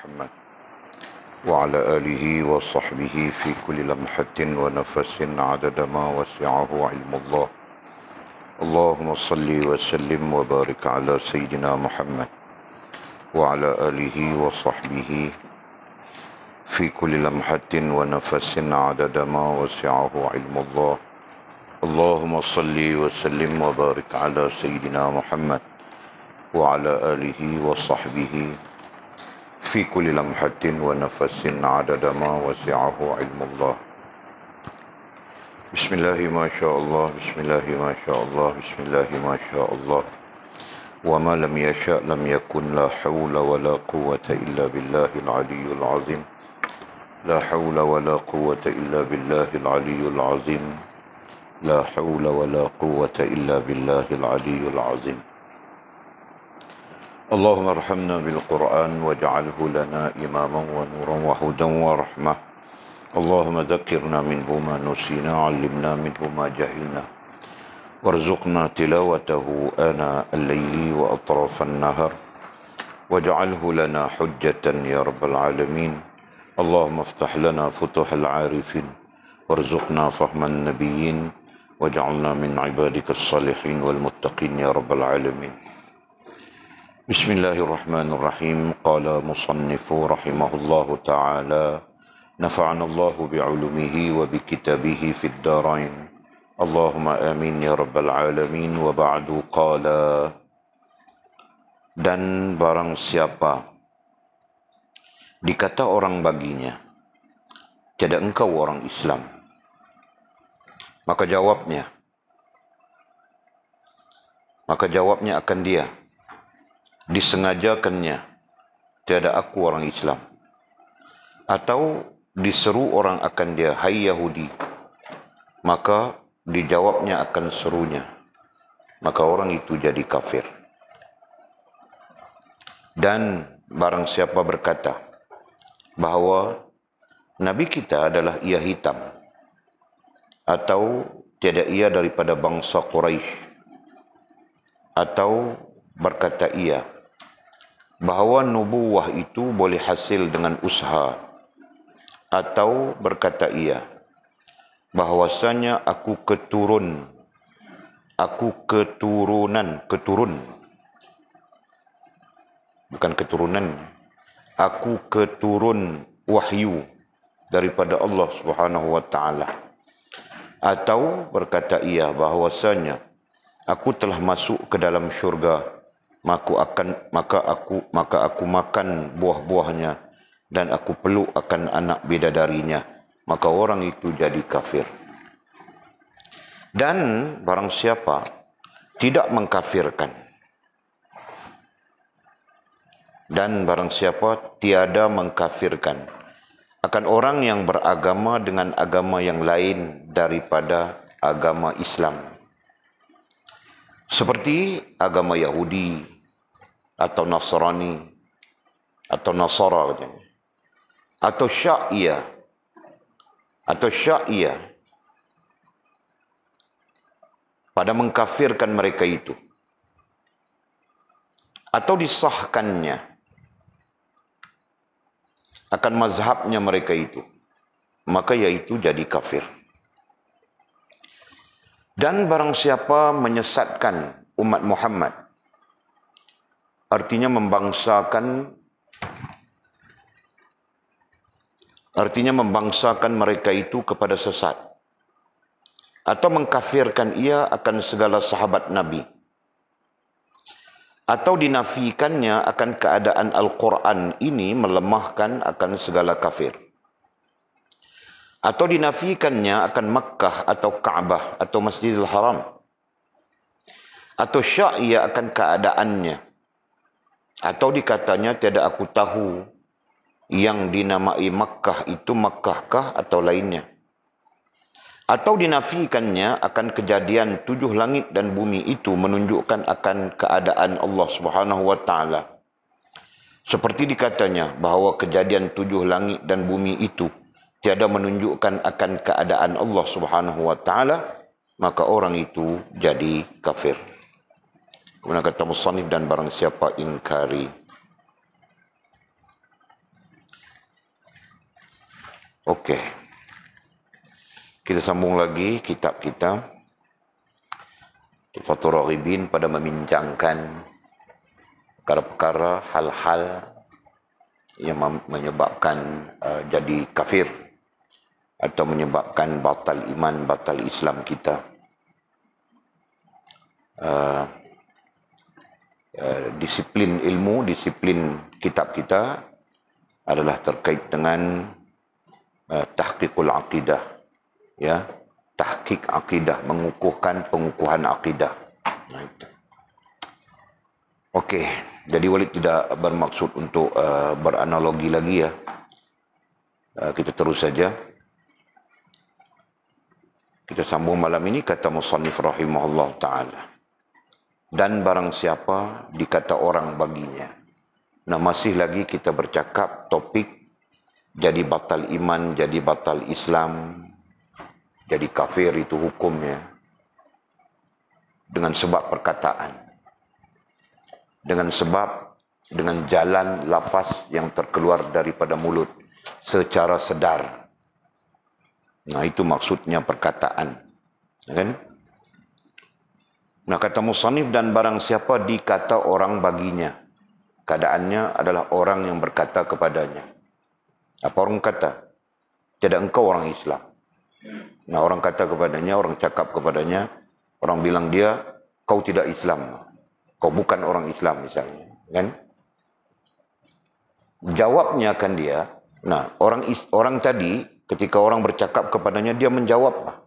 محمد وعلى آله وصحبه في كل لمحة ونفس عدد ما وسعه علم الله. اللهم صل وسلم وبارك على سيدنا محمد وعلى آله وصحبه في كل لمحة ونفس عدد ما وسعه علم الله. اللهم صل وسلم وبارك على سيدنا محمد وعلى آله وصحبه في كل لمحة ونفس عدد ما وسعه علم الله. بسم الله ما شاء الله، بسم الله ما شاء الله، بسم الله ما شاء الله، وما لم يشاء لم يكن. لا حول ولا قوة إلا بالله العلي العظيم. لا حول ولا قوة إلا بالله العلي العظيم. لا حول ولا قوة إلا بالله العلي العظيم. اللهم ارحمنا بالقرآن واجعله لنا إماما ونورا وهدى ورحمة. اللهم ذكرنا منه ما نسينا، علمنا منه ما جهلنا، وارزقنا تلاوته آناء الليل وأطراف النهار، واجعله لنا حجة يا رب العالمين. اللهم افتح لنا فتوح العارفين، وارزقنا فهم النبيين، واجعلنا من عبادك الصالحين والمتقين يا رب العالمين. بسم الله الرحمن الرحيم. قال مصنف رحمه الله تعالى: نفعنا الله بعلومه وبكتابه في الدارين، اللهم آمين يا رب العالمين. وبعد قال: dan barang siapa dikata orang baginya, tiada engkau orang Islam, maka jawabnya akan dia, disengajakannya, tiada aku orang Islam. Atau diseru orang akan dia, hai Yahudi, maka dijawabnya akan serunya, maka orang itu jadi kafir. Dan barang siapa berkata bahawa Nabi kita adalah ia hitam, atau tiada ia daripada bangsa Quraisy, atau berkata ia bahawa nubuwah itu boleh hasil dengan usaha, atau berkata ia bahwasanya aku keturun wahyu daripada Allah Subhanahu wa taala, atau berkata ia bahwasanya aku telah masuk ke dalam syurga, maka aku makan buah-buahnya dan aku peluk akan anak bidadarinya, maka orang itu jadi kafir. Dan barang siapa tidak mengkafirkan, dan barang siapa tiada mengkafirkan akan orang yang beragama dengan agama yang lain daripada agama Islam, seperti agama Yahudi atau Nasrani atau Nasara atau Syiah pada mengkafirkan mereka itu, atau disahkannya akan mazhabnya mereka itu, maka yaitu jadi kafir. Dan barang siapa menyesatkan umat Muhammad, artinya membangsakan mereka itu kepada sesat, atau mengkafirkan ia akan segala sahabat Nabi, atau dinafikannya akan keadaan Al-Quran ini melemahkan akan segala kafir, atau dinafikannya akan Makkah atau Ka'bah atau Masjidil Haram, atau Syiah akan keadaannya, atau dikatanya tiada aku tahu yang dinamai Makkah itu Makkahkah atau lainnya, atau dinafikannya akan kejadian 7 langit dan bumi itu menunjukkan akan keadaan Allah Subhanahu wa taala, seperti dikatanya bahawa kejadian 7 langit dan bumi itu tiada menunjukkan akan keadaan Allah Subhanahu wa taala, maka orang itu jadi kafir. Kemudian kata musannif, dan barang siapa ingkari Okey. Kita sambung lagi kitab kita Tuhfatul Raghibin pada membincangkan perkara-perkara hal-hal yang menyebabkan jadi kafir atau menyebabkan batal iman, batal Islam kita. Disiplin ilmu, disiplin kitab kita adalah terkait dengan tahqiqul aqidah, ya, tahqiq akidah, mengukuhkan pengukuhan akidah. Nah, itu. Okey, jadi Walid tidak bermaksud untuk beranalogi lagi ya. Kita terus saja. Kita sambung malam ini, kata musannif rahimahullah ta'ala. Dan barang siapa dikata orang baginya. Nah, masih lagi kita bercakap topik jadi batal iman, jadi batal Islam, jadi kafir itu hukumnya. Dengan sebab perkataan. Dengan sebab, dengan jalan lafaz yang terkeluar daripada mulut secara sedar. Nah, itu maksudnya perkataan. Kan? Nah, kata musannif, dan barang siapa dikata orang baginya. Keadaannya adalah orang yang berkata kepadanya. Apa orang kata? Tidak engkau orang Islam. Nah, orang kata kepadanya, orang cakap kepadanya, orang bilang dia, kau tidak Islam. Kau bukan orang Islam misalnya. Kan? Jawabnya akan dia, nah, orang tadi, ketika orang bercakap kepadanya, dia menjawab.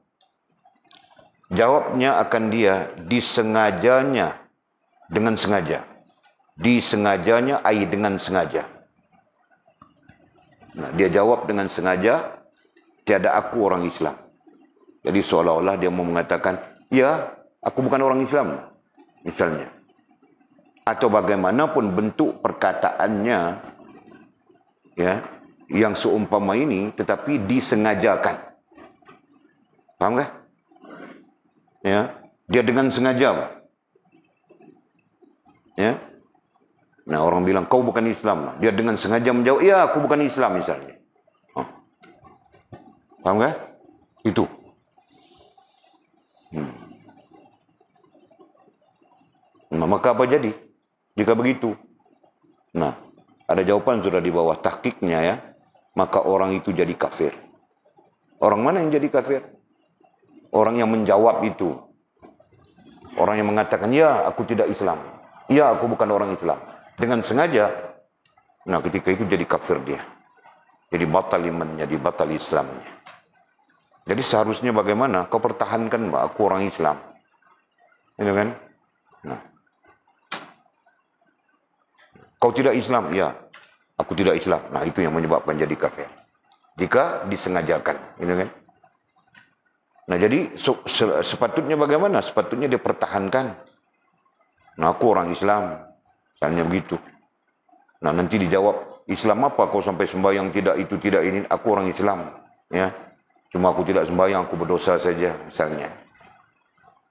Jawabnya akan dia, disengajanya, dengan sengaja. Disengajanya, ai dengan sengaja. Nah, dia jawab dengan sengaja, tiada aku orang Islam. Jadi seolah-olah dia mau mengatakan, ya, aku bukan orang Islam, misalnya. Atau bagaimanapun bentuk perkataannya, ya, yang seumpama ini, tetapi disengajakan. Faham kah? Ya, dia dengan sengaja, Pak. Ya. Nah, orang bilang, kau bukan Islam. Dia dengan sengaja menjawab, ya, aku bukan Islam, misalnya. Faham kah? Itu. Nah, maka apa jadi? Jika begitu. Nah, ada jawaban sudah di bawah tahqiqnya ya. Maka orang itu jadi kafir. Orang mana yang jadi kafir? Orang yang menjawab itu. Orang yang mengatakan, ya, aku tidak Islam. Ya, aku bukan orang Islam. Dengan sengaja. Nah, ketika itu jadi kafir dia. Jadi batal imannya, jadi batal Islamnya. Jadi seharusnya bagaimana? Kau pertahankan, Mbak, aku orang Islam. Itu kan? Nah. Kau tidak Islam? Ya, aku tidak Islam. Nah, itu yang menyebabkan jadi kafir. Jika disengajakan. Itu kan? Nah, jadi sepatutnya bagaimana? Sepatutnya dia pertahankan. Nah, aku orang Islam. Misalnya begitu. Nah, nanti dijawab, Islam apa kau sampai sembahyang tidak itu, tidak ini? Aku orang Islam. Ya. Cuma aku tidak sembahyang, aku berdosa saja, misalnya.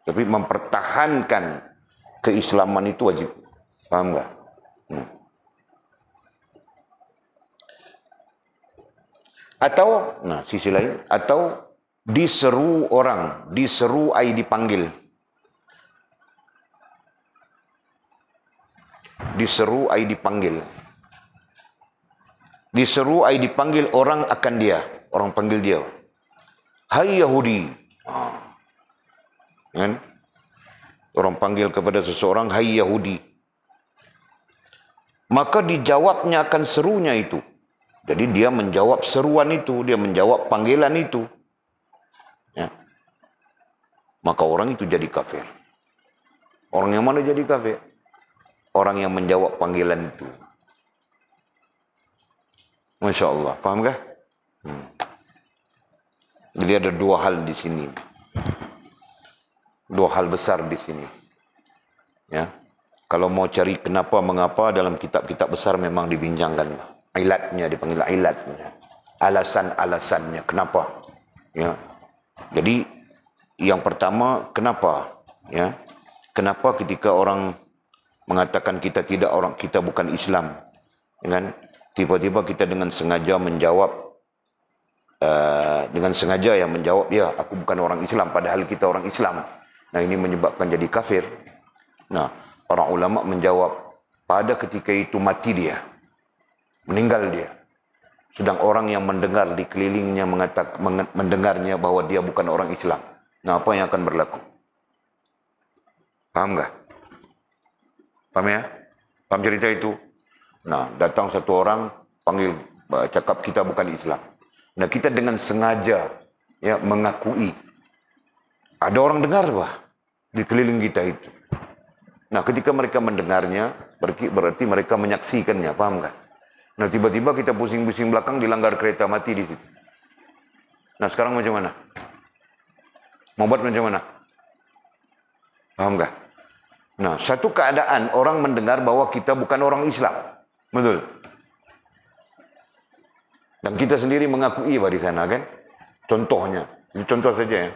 Tapi mempertahankan keislaman itu wajib. Paham tak? Atau, nah, sisi lain, atau diseru orang, diseru ai dipanggil. Diseru ai dipanggil. Diseru ai dipanggil orang akan dia. Orang panggil dia. Hai Yahudi. Kan? Orang panggil kepada seseorang, hai Yahudi. Maka dijawabnya akan serunya itu. Jadi dia menjawab seruan itu. Dia menjawab panggilan itu. Ya. Maka orang itu jadi kafir. Orang yang mana jadi kafir? Orang yang menjawab panggilan itu. Masya Allah. Faham kah? Jadi ada dua hal di sini. Dua hal besar di sini. Ya. Kalau mau cari kenapa, mengapa, dalam kitab-kitab besar memang dibincangkan. Ilatnya, dipanggil ilatnya. Alasan-alasannya. Kenapa? Ya. Jadi, yang pertama, kenapa? Ya. Kenapa ketika orang mengatakan kita tidak orang, kita bukan Islam, kan? Tiba-tiba kita dengan sengaja menjawab dengan sengaja yang menjawab, ya aku bukan orang Islam, padahal kita orang Islam. Nah, ini menyebabkan jadi kafir. Nah, para ulama menjawab, pada ketika itu mati dia, meninggal dia. Sedang orang yang mendengar di kelilingnya mendengarnya bahwa dia bukan orang Islam. Nah, apa yang akan berlaku? Paham nggak? Paham ya? Paham cerita itu? Nah, datang satu orang, panggil, cakap kita bukan Islam. Nah, kita dengan sengaja ya mengakui. Ada orang dengar di keliling kita itu. Nah, ketika mereka mendengarnya, berarti mereka menyaksikannya, paham nggak? Nah, tiba-tiba kita pusing-pusing belakang, dilanggar kereta, mati di situ. Nah, sekarang macam mana? Mau buat macam mana? Paham nggak? Nah, satu keadaan orang mendengar bahwa kita bukan orang Islam. Betul? Dan kita sendiri mengakui di sana, kan? Contohnya. Ini contoh saja ya.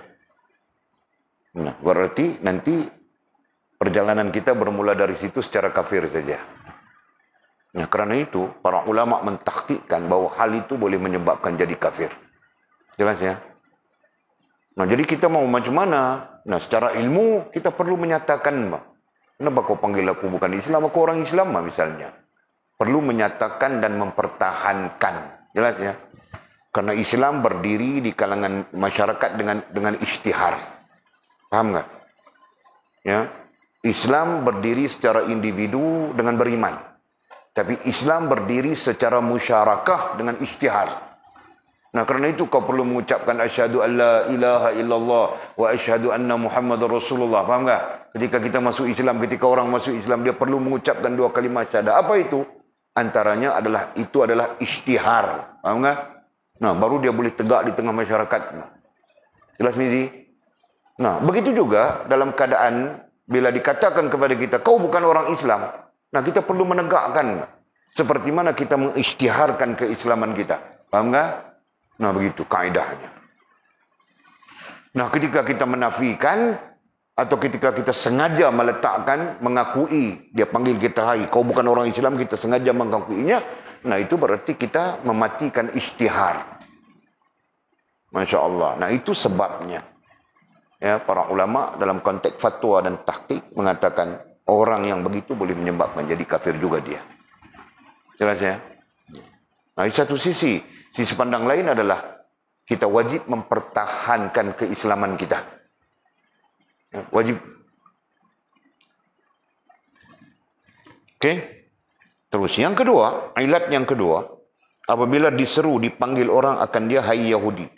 Nah, berarti nanti perjalanan kita bermula dari situ secara kafir saja. Nah, kerana itu, para ulama mentahqiqkan bahwa hal itu boleh menyebabkan jadi kafir. Jelas ya? Nah, jadi kita mau macam mana? Nah, secara ilmu, kita perlu menyatakan, kenapa kau panggil aku bukan Islam, aku orang Islam, misalnya. Perlu menyatakan dan mempertahankan. Jelas ya? Karena Islam berdiri di kalangan masyarakat dengan isytihar. Paham nggak? Ya, Islam berdiri secara individu dengan beriman. Tapi Islam berdiri secara musyarakah dengan isytihar. Nah, kerana itu kau perlu mengucapkan asyhadu an la ilaha illallah wa asyhadu anna Muhammadar Rasulullah. Faham tak? Ketika kita masuk Islam, ketika orang masuk Islam, dia perlu mengucapkan dua kalimat syahadah. Apa itu? Antaranya adalah isytihar. Faham tak? Nah, baru dia boleh tegak di tengah masyarakat. Jelas Mizi? Nah, begitu juga dalam keadaan bila dikatakan kepada kita, kau bukan orang Islam. Nah, kita perlu menegakkan seperti mana kita mengisytiharkan keislaman kita. Faham tak? Nah, begitu kaedahnya. Nah, ketika kita menafikan atau ketika kita sengaja meletakkan, mengakui, dia panggil kita, hai, kau bukan orang Islam, kita sengaja mengakuinya, nah itu berarti kita mematikan isytihar. Masya Allah. Nah, itu sebabnya. Ya, para ulama dalam konteks fatwa dan tahqiq mengatakan orang yang begitu boleh menyebabkan jadi kafir juga dia. Jelas ya? Nah, di satu sisi pandang lain adalah kita wajib mempertahankan keislaman kita. Ya, wajib. Oke. Terus yang kedua, ilat yang kedua, apabila diseru, dipanggil orang akan dia, hai Yahudi.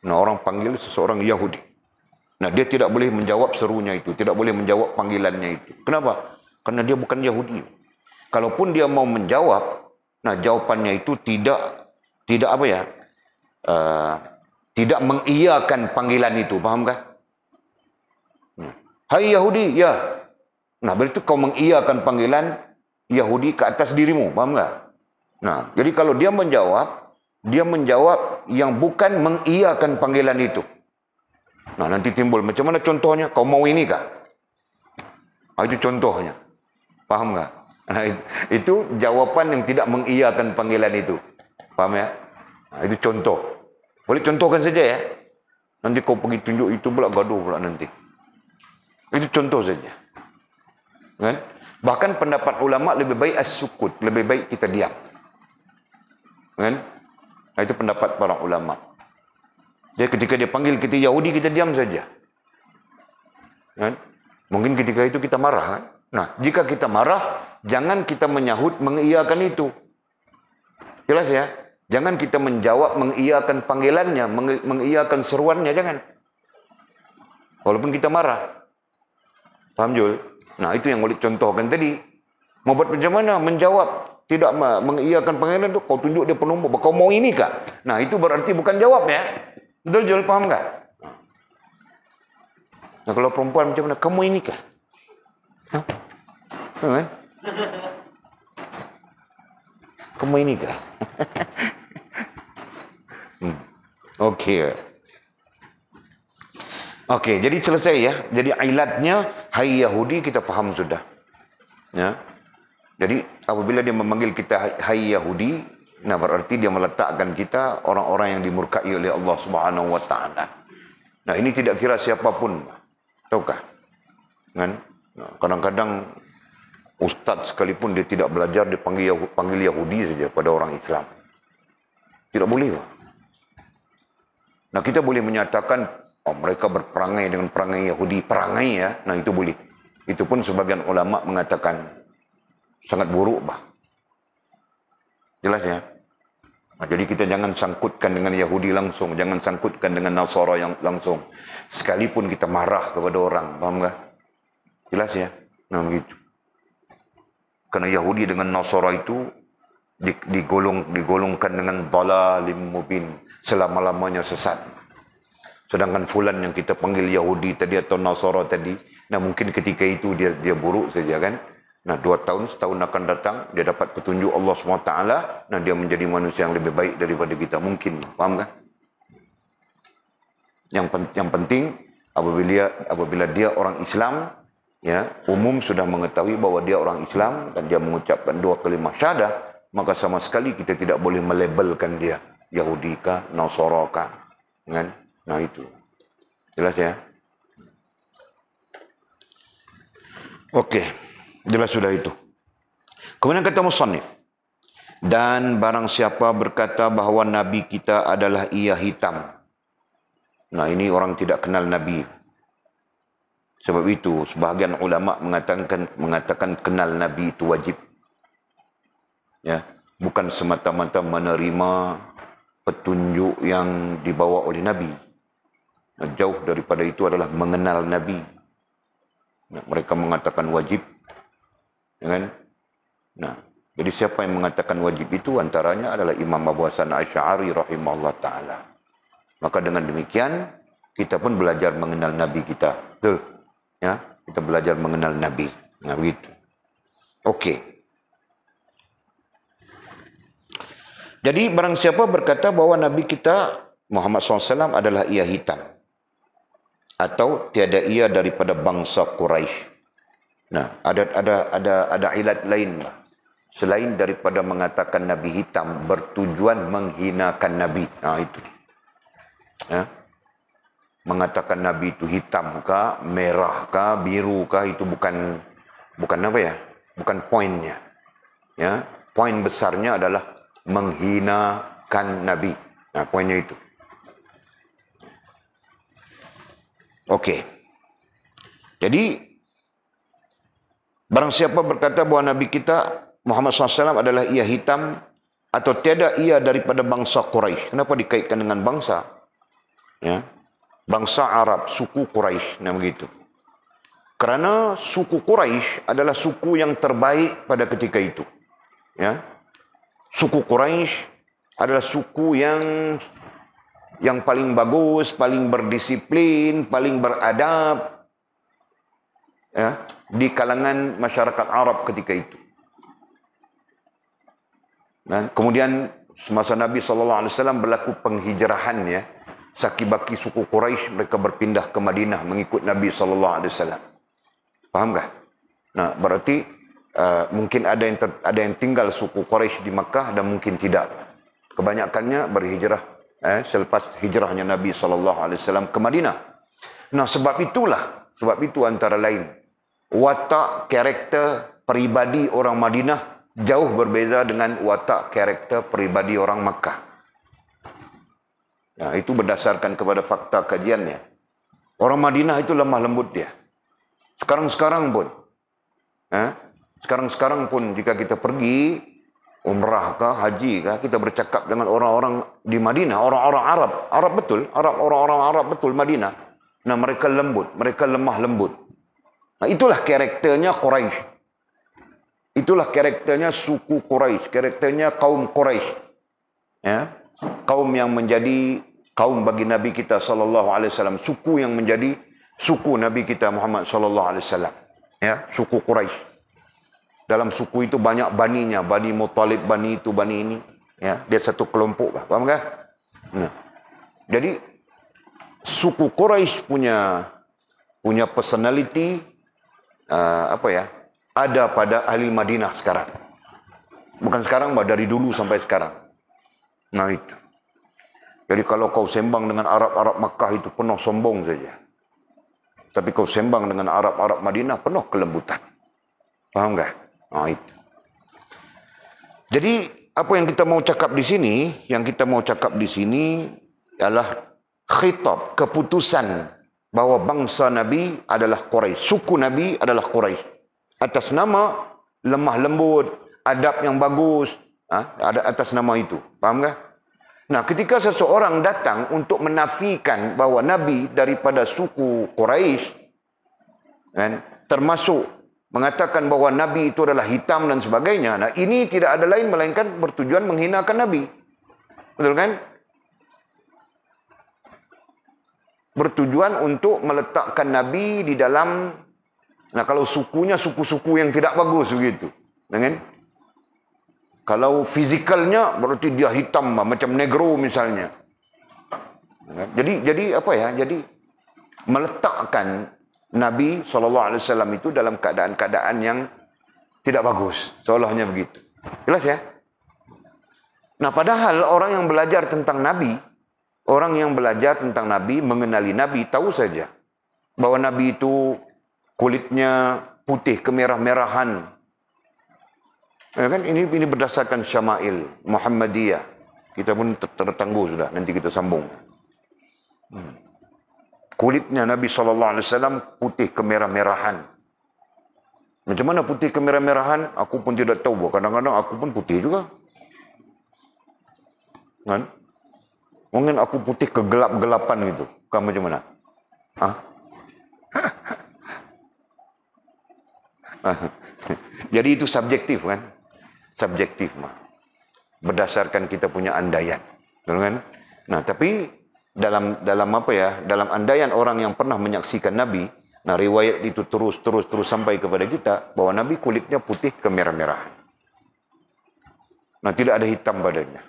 Nah, orang panggil seseorang Yahudi. Nah, dia tidak boleh menjawab serunya itu, tidak boleh menjawab panggilannya itu. Kenapa? Karena dia bukan Yahudi. Kalaupun dia mau menjawab, nah jawapannya itu tidak apa ya? Tidak mengiyakan panggilan itu, paham kah? Hai Yahudi, ya. Nah, berarti kau mengiyakan panggilan Yahudi ke atas dirimu, paham tak? Nah, jadi kalau dia menjawab yang bukan mengiyakan panggilan itu. Nah, nanti timbul, macam mana contohnya? Kau mau ini kah? Itu contohnya. Paham tak? Nah, itu jawapan yang tidak mengiyakan panggilan itu. Paham ya? Nah, itu contoh. Boleh contohkan saja ya. Nanti kau pergi tunjuk itu pula, gaduh pula nanti. Itu contoh saja. Kan? Bahkan pendapat ulama lebih baik as-sukut, lebih baik kita diam. Kan? Nah, itu pendapat para ulama. Jadi ketika dia panggil kita Yahudi, kita diam saja. Kan? Mungkin ketika itu kita marah. Kan? Nah, jika kita marah, jangan kita menyahut mengiyakan itu. Jelas ya? Jangan kita menjawab mengiyakan panggilannya, mengiyakan seruannya, jangan. Walaupun kita marah. Paham Jul? Nah, itu yang boleh contohkan tadi. Mau buat macam mana? Menjawab. Tidak mengiyakan panggilan itu, kau tunjuk dia penumbuk. Kau mau ini kah? Nah, itu berarti bukan jawab ya. Betul Jul? Paham tak? Nah, kalau perempuan macam mana? Kamu ini kah? Hah? Kan? Kamu ini kah? Okey. Okey, jadi selesai ya. Jadi ilatnya, hai Yahudi, kita faham sudah. Ya. Jadi apabila dia memanggil kita hai Yahudi, Nah, berarti dia meletakkan kita orang-orang yang dimurkai oleh Allah Subhanahu wa taala. Nah, ini tidak kira siapapun. Tahukah? Kan? Nah, kadang-kadang ustaz sekalipun dia tidak belajar, dia panggil Yahudi saja pada orang Islam. Tidak boleh, Pak. Nah, kita boleh menyatakan, oh, mereka berperangai dengan perangai Yahudi. Perangai ya, nah itu boleh. Itu pun sebagian ulama mengatakan sangat buruk, Pak. Jelas ya? Nah, jadi kita jangan sangkutkan dengan Yahudi langsung. Jangan sangkutkan dengan Nasara yang langsung. Sekalipun kita marah kepada orang. Faham tak? Jelas ya? Nah, begitu. Karena Yahudi dengan Nasara itu digolongkan dengan dhalalim mubin. Selama-lamanya sesat. Sedangkan fulan yang kita panggil Yahudi tadi atau Nasara tadi, nah mungkin ketika itu dia buruk saja kan. Nah 2 tahun, setahun akan datang, dia dapat petunjuk Allah SWT, nah dia menjadi manusia yang lebih baik daripada kita. Mungkin, faham kan? Yang penting, apabila dia orang Islam, ya umum sudah mengetahui bahwa dia orang Islam, dan dia mengucapkan 2 kalimah syahadah, maka sama sekali kita tidak boleh melabelkan dia Yahudi kah, Nasara kah, kan? Nah itu, jelas ya? Oke. Jelas sudah itu. Kemudian kata musannif, dan barang siapa berkata bahawa Nabi kita adalah ia hitam. Nah ini orang tidak kenal Nabi. Sebab itu sebahagian ulama mengatakan kenal Nabi itu wajib. Ya, bukan semata-mata menerima petunjuk yang dibawa oleh Nabi. Nah, jauh daripada itu adalah mengenal Nabi. Nah, mereka mengatakan wajib. Kan? Nah, jadi siapa yang mengatakan wajib itu antaranya adalah Imam Abu Hasan Asy'ari rahimahullah ta'ala. Maka dengan demikian, kita pun belajar mengenal Nabi kita. Betul? Ya, kita belajar mengenal Nabi. Nah, begitu. Okey. Jadi, barang siapa berkata bahawa Nabi kita, Muhammad SAW adalah ia hitam. Atau tiada ia daripada bangsa Quraisy. Nah, ada ilat lain lah. Selain daripada mengatakan Nabi hitam bertujuan menghinakan Nabi. Nah, itu. Ya. Mengatakan Nabi itu hitam kah, merah kah, biru kah, itu bukan apa ya? Bukan poinnya. Ya, poin besarnya adalah menghinakan Nabi. Nah, poinnya itu. Okey. Jadi barang siapa berkata bahawa Nabi kita Muhammad SAW adalah ia hitam atau tiada ia daripada bangsa Quraisy. Kenapa dikaitkan dengan bangsa? Ya, bangsa Arab, suku Quraisy, nah begitu. Kerana suku Quraisy adalah suku yang terbaik pada ketika itu. Ya, suku Quraisy adalah suku yang paling bagus, paling berdisiplin, paling beradab. Ya, di kalangan masyarakat Arab ketika itu. Dan kemudian semasa Nabi SAW berlaku penghijrahan, ya, saki-baki suku Quraisy mereka berpindah ke Madinah mengikut Nabi SAW. Fahamkah? Nah, berarti mungkin ada yang tinggal suku Quraisy di Makkah dan mungkin tidak. Kebanyakannya berhijrah selepas hijrahnya Nabi SAW ke Madinah. Nah, sebab itu antara lain watak karakter peribadi orang Madinah jauh berbeza dengan watak karakter peribadi orang Makkah. Nah, itu berdasarkan kepada fakta kajiannya. Orang Madinah itu lemah lembut dia. Sekarang-sekarang pun jika kita pergi umrah kah, haji kah, kita bercakap dengan orang-orang di Madinah, orang-orang orang-orang Arab betul Madinah. Nah, mereka lembut, mereka lemah lembut. Nah, itulah karakternya Quraisy. Itulah karakternya suku Quraisy, karakternya kaum Quraisy. Ya, kaum yang menjadi kaum bagi Nabi kita SAW, suku yang menjadi suku Nabi kita Muhammad SAW. Ya, suku Quraisy. Dalam suku itu banyak baninya, Bani Muttalib, bani itu, bani ini. Ya, dia satu kelompok, paham kan? Nah, jadi suku Quraisy punya personality ada pada ahli Madinah sekarang. Bukan sekarang, dari dulu sampai sekarang. Nah itu. Jadi kalau kau sembang dengan Arab-Arab Makkah itu penuh sombong saja. Tapi kau sembang dengan Arab-Arab Madinah penuh kelembutan. Faham tak? Nah itu. Jadi apa yang kita mau cakap di sini, ialah khitab, keputusan bahawa bangsa Nabi adalah Quraisy, suku Nabi adalah Quraisy. Atas nama lemah lembut, adab yang bagus, ada atas nama itu. Faham tak? Nah, ketika seseorang datang untuk menafikan bahawa Nabi daripada suku Quraisy, kan, termasuk mengatakan bahawa Nabi itu adalah hitam dan sebagainya, nah ini tidak ada lain melainkan bertujuan menghinakan Nabi. Betul kan? Bertujuan untuk meletakkan Nabi di dalam, nah kalau sukunya suku-suku yang tidak bagus begitu. Kan? Kalau fizikalnya berarti dia hitam macam negro misalnya. Jadi apa ya? Jadi meletakkan Nabi SAW itu dalam keadaan-keadaan yang tidak bagus. Seolahnya begitu. Jelas ya? Nah padahal orang yang belajar tentang Nabi, mengenali Nabi, tahu saja bahwa Nabi itu kulitnya putih kemerah-merahan. Ya kan? Ini berdasarkan Syama'il Muhammadiyah. Kita pun tertangguh sudah. Nanti kita sambung. Kulitnya Nabi SAW putih kemerah-merahan. Macam mana putih kemerah-merahan? Aku pun tidak tahu. Kadang-kadang aku pun putih juga. Kan? Mungkin aku putih kegelap-gelapan gitu. Kamu macam mana? Jadi itu subjektif kan? Subjektif mah. Berdasarkan kita punya andaian. Betul kan? Nah, tapi dalam apa ya? Dalam andaian orang yang pernah menyaksikan Nabi, nah riwayat itu terus sampai kepada kita bahwa Nabi kulitnya putih kemerah-merahan. Nah, tidak ada hitam badannya.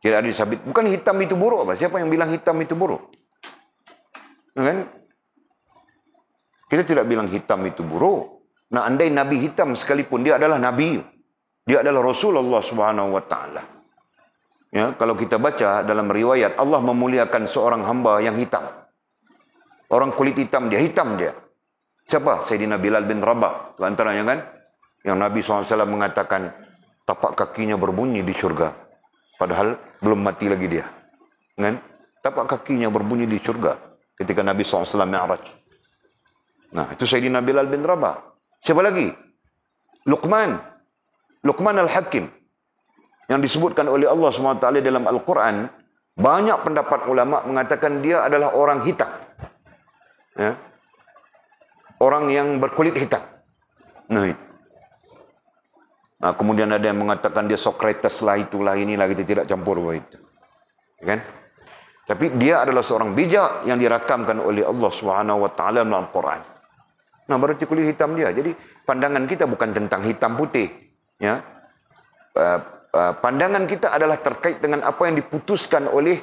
Tidak ada disabit. Bukan hitam itu buruk apa? Siapa yang bilang hitam itu buruk? Kan? Kita tidak bilang hitam itu buruk. Nah, andai Nabi hitam sekalipun, dia adalah Nabi. Dia adalah Rasulullah Subhanahu Wa Taala. Ya, kalau kita baca dalam riwayat, Allah memuliakan seorang hamba yang hitam. Orang kulit hitam dia. Siapa? Sayyidina Bilal bin Rabah. Itu antaranya kan? Yang Nabi SAW mengatakan, tapak kakinya berbunyi di syurga. Padahal belum mati lagi dia. Kan? Tapak kakinya berbunyi di syurga. Ketika Nabi SAW Mi'raj. Nah, itu Sayyidina Bilal bin Rabah. Siapa lagi? Luqman Al-Hakim. Yang disebutkan oleh Allah SWT dalam Al-Quran. Banyak pendapat ulama mengatakan dia adalah orang hitam. Ya? Orang yang berkulit hitam. Nah, kemudian ada yang mengatakan dia Socrates lah, itulah, inilah, kita tidak campur begitu. Kan? Tapi dia adalah seorang bijak yang dirakamkan oleh Allah Subhanahu Wa Taala dalam Al-Quran. Nah, berarti kulit hitam dia. Jadi pandangan kita bukan tentang hitam putih. Ya, pandangan kita adalah terkait dengan apa yang diputuskan oleh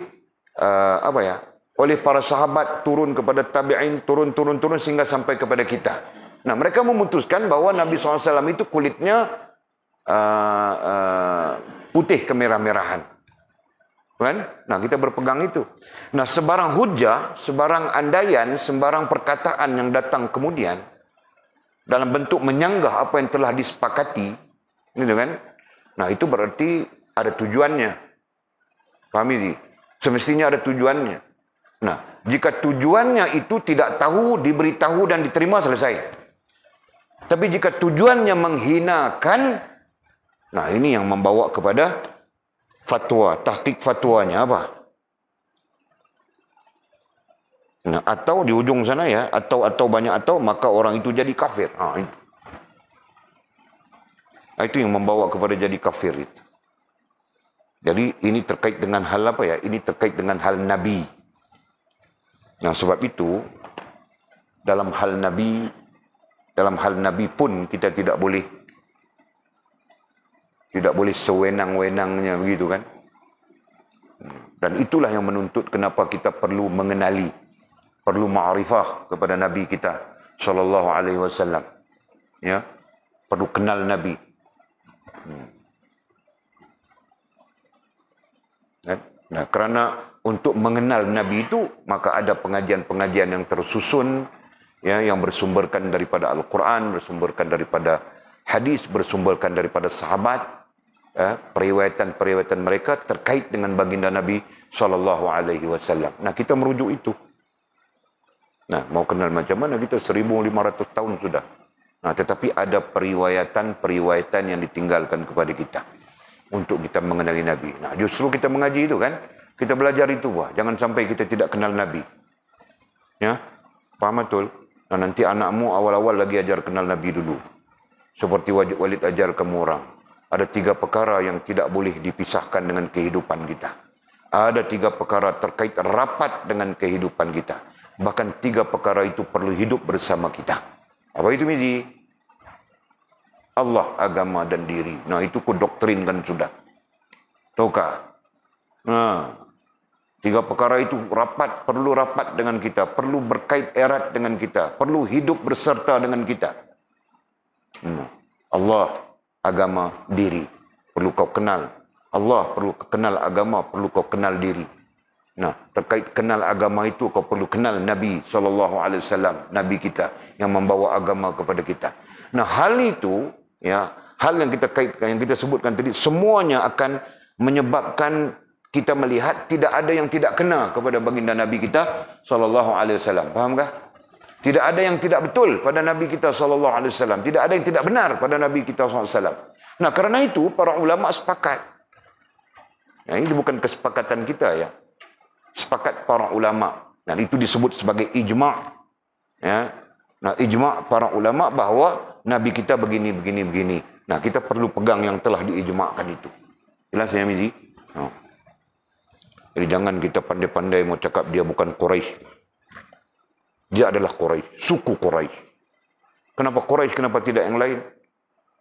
oleh para sahabat, turun kepada tabi'in, turun sehingga sampai kepada kita. Nah, mereka memutuskan bahawa Nabi SAW itu kulitnya putih kemerah-merahan. Kan? Nah, kita berpegang itu. Nah, sebarang hujah, sebarang andaian, sebarang perkataan yang datang kemudian dalam bentuk menyanggah apa yang telah disepakati, gitu kan? Nah, itu berarti ada tujuannya. Paham ini? Semestinya ada tujuannya. Nah, jika tujuannya itu tidak tahu, diberitahu dan diterima, selesai. Tapi jika tujuannya menghinakan, nah ini yang membawa kepada fatwa, tahqiq fatwanya apa? Nah, atau di ujung sana ya, atau banyak atau, maka orang itu jadi kafir. Itu yang membawa kepada jadi kafir itu. Jadi ini terkait dengan hal apa ya? Ini terkait dengan hal Nabi. Nah, sebab itu dalam hal Nabi pun kita tidak boleh sewenang-wenangnya begitu kan. Dan itulah yang menuntut kenapa kita perlu mengenali, perlu ma'rifah kepada Nabi kita sallallahu alaihi wasallam. Ya, perlu kenal Nabi. Kan? Nah, kerana untuk mengenal Nabi itu, maka ada pengajian-pengajian yang tersusun, ya, yang bersumberkan daripada Al-Quran, bersumberkan daripada hadis, bersumberkan daripada sahabat, periwayatan-periwayatan mereka terkait dengan baginda Nabi SAW. Nah, kita merujuk itu. Nah, mau kenal macam mana kita 1500 tahun sudah. Nah, tetapi ada periwayatan-periwayatan yang ditinggalkan kepada kita untuk kita mengenali Nabi. Nah, justru kita mengaji itu kan, kita belajar itu, wah, jangan sampai kita tidak kenal Nabi. Ya, paham betul? Nah, nanti anakmu awal-awal lagi ajar kenal Nabi dulu. Seperti Walid ajar kamu orang. Ada 3 perkara yang tidak boleh dipisahkan dengan kehidupan kita. Ada 3 perkara terkait rapat dengan kehidupan kita. Bahkan 3 perkara itu perlu hidup bersama kita. Apa itu, Mizi? Allah, agama dan diri. Nah, itu ku doktrinkan sudah. Tahukah? Nah, 3 perkara itu rapat, perlu rapat dengan kita. Perlu berkait erat dengan kita. Perlu hidup berserta dengan kita. Allah, agama, diri. Perlu kau kenal. Allah, perlu kenal agama, perlu kau kenal diri. Nah, terkait kenal agama itu, kau perlu kenal Nabi SAW, Nabi kita yang membawa agama kepada kita. Nah, hal itu, ya, hal yang kita kaitkan, yang kita sebutkan tadi, semuanya akan menyebabkan kita melihat tidak ada yang tidak kena kepada baginda Nabi kita SAW. Fahamkah? Tidak ada yang tidak betul pada Nabi kita SAW. Tidak ada yang tidak benar pada Nabi kita SAW. Nah, kerana itu para ulama sepakat. Nah, ini bukan kesepakatan kita, ya. Sepakat para ulama. Dan itu disebut sebagai ijma'. Ya. Nah, ijma' para ulama bahawa Nabi kita begini, begini, begini. Nah, kita perlu pegang yang telah diijma'kan itu. Jelas ya, Mizi? Oh. Jadi jangan kita pandai-pandai mau cakap dia bukan Quraisy. Dia adalah Quraisy, suku Quraisy. Kenapa Quraisy, kenapa tidak yang lain?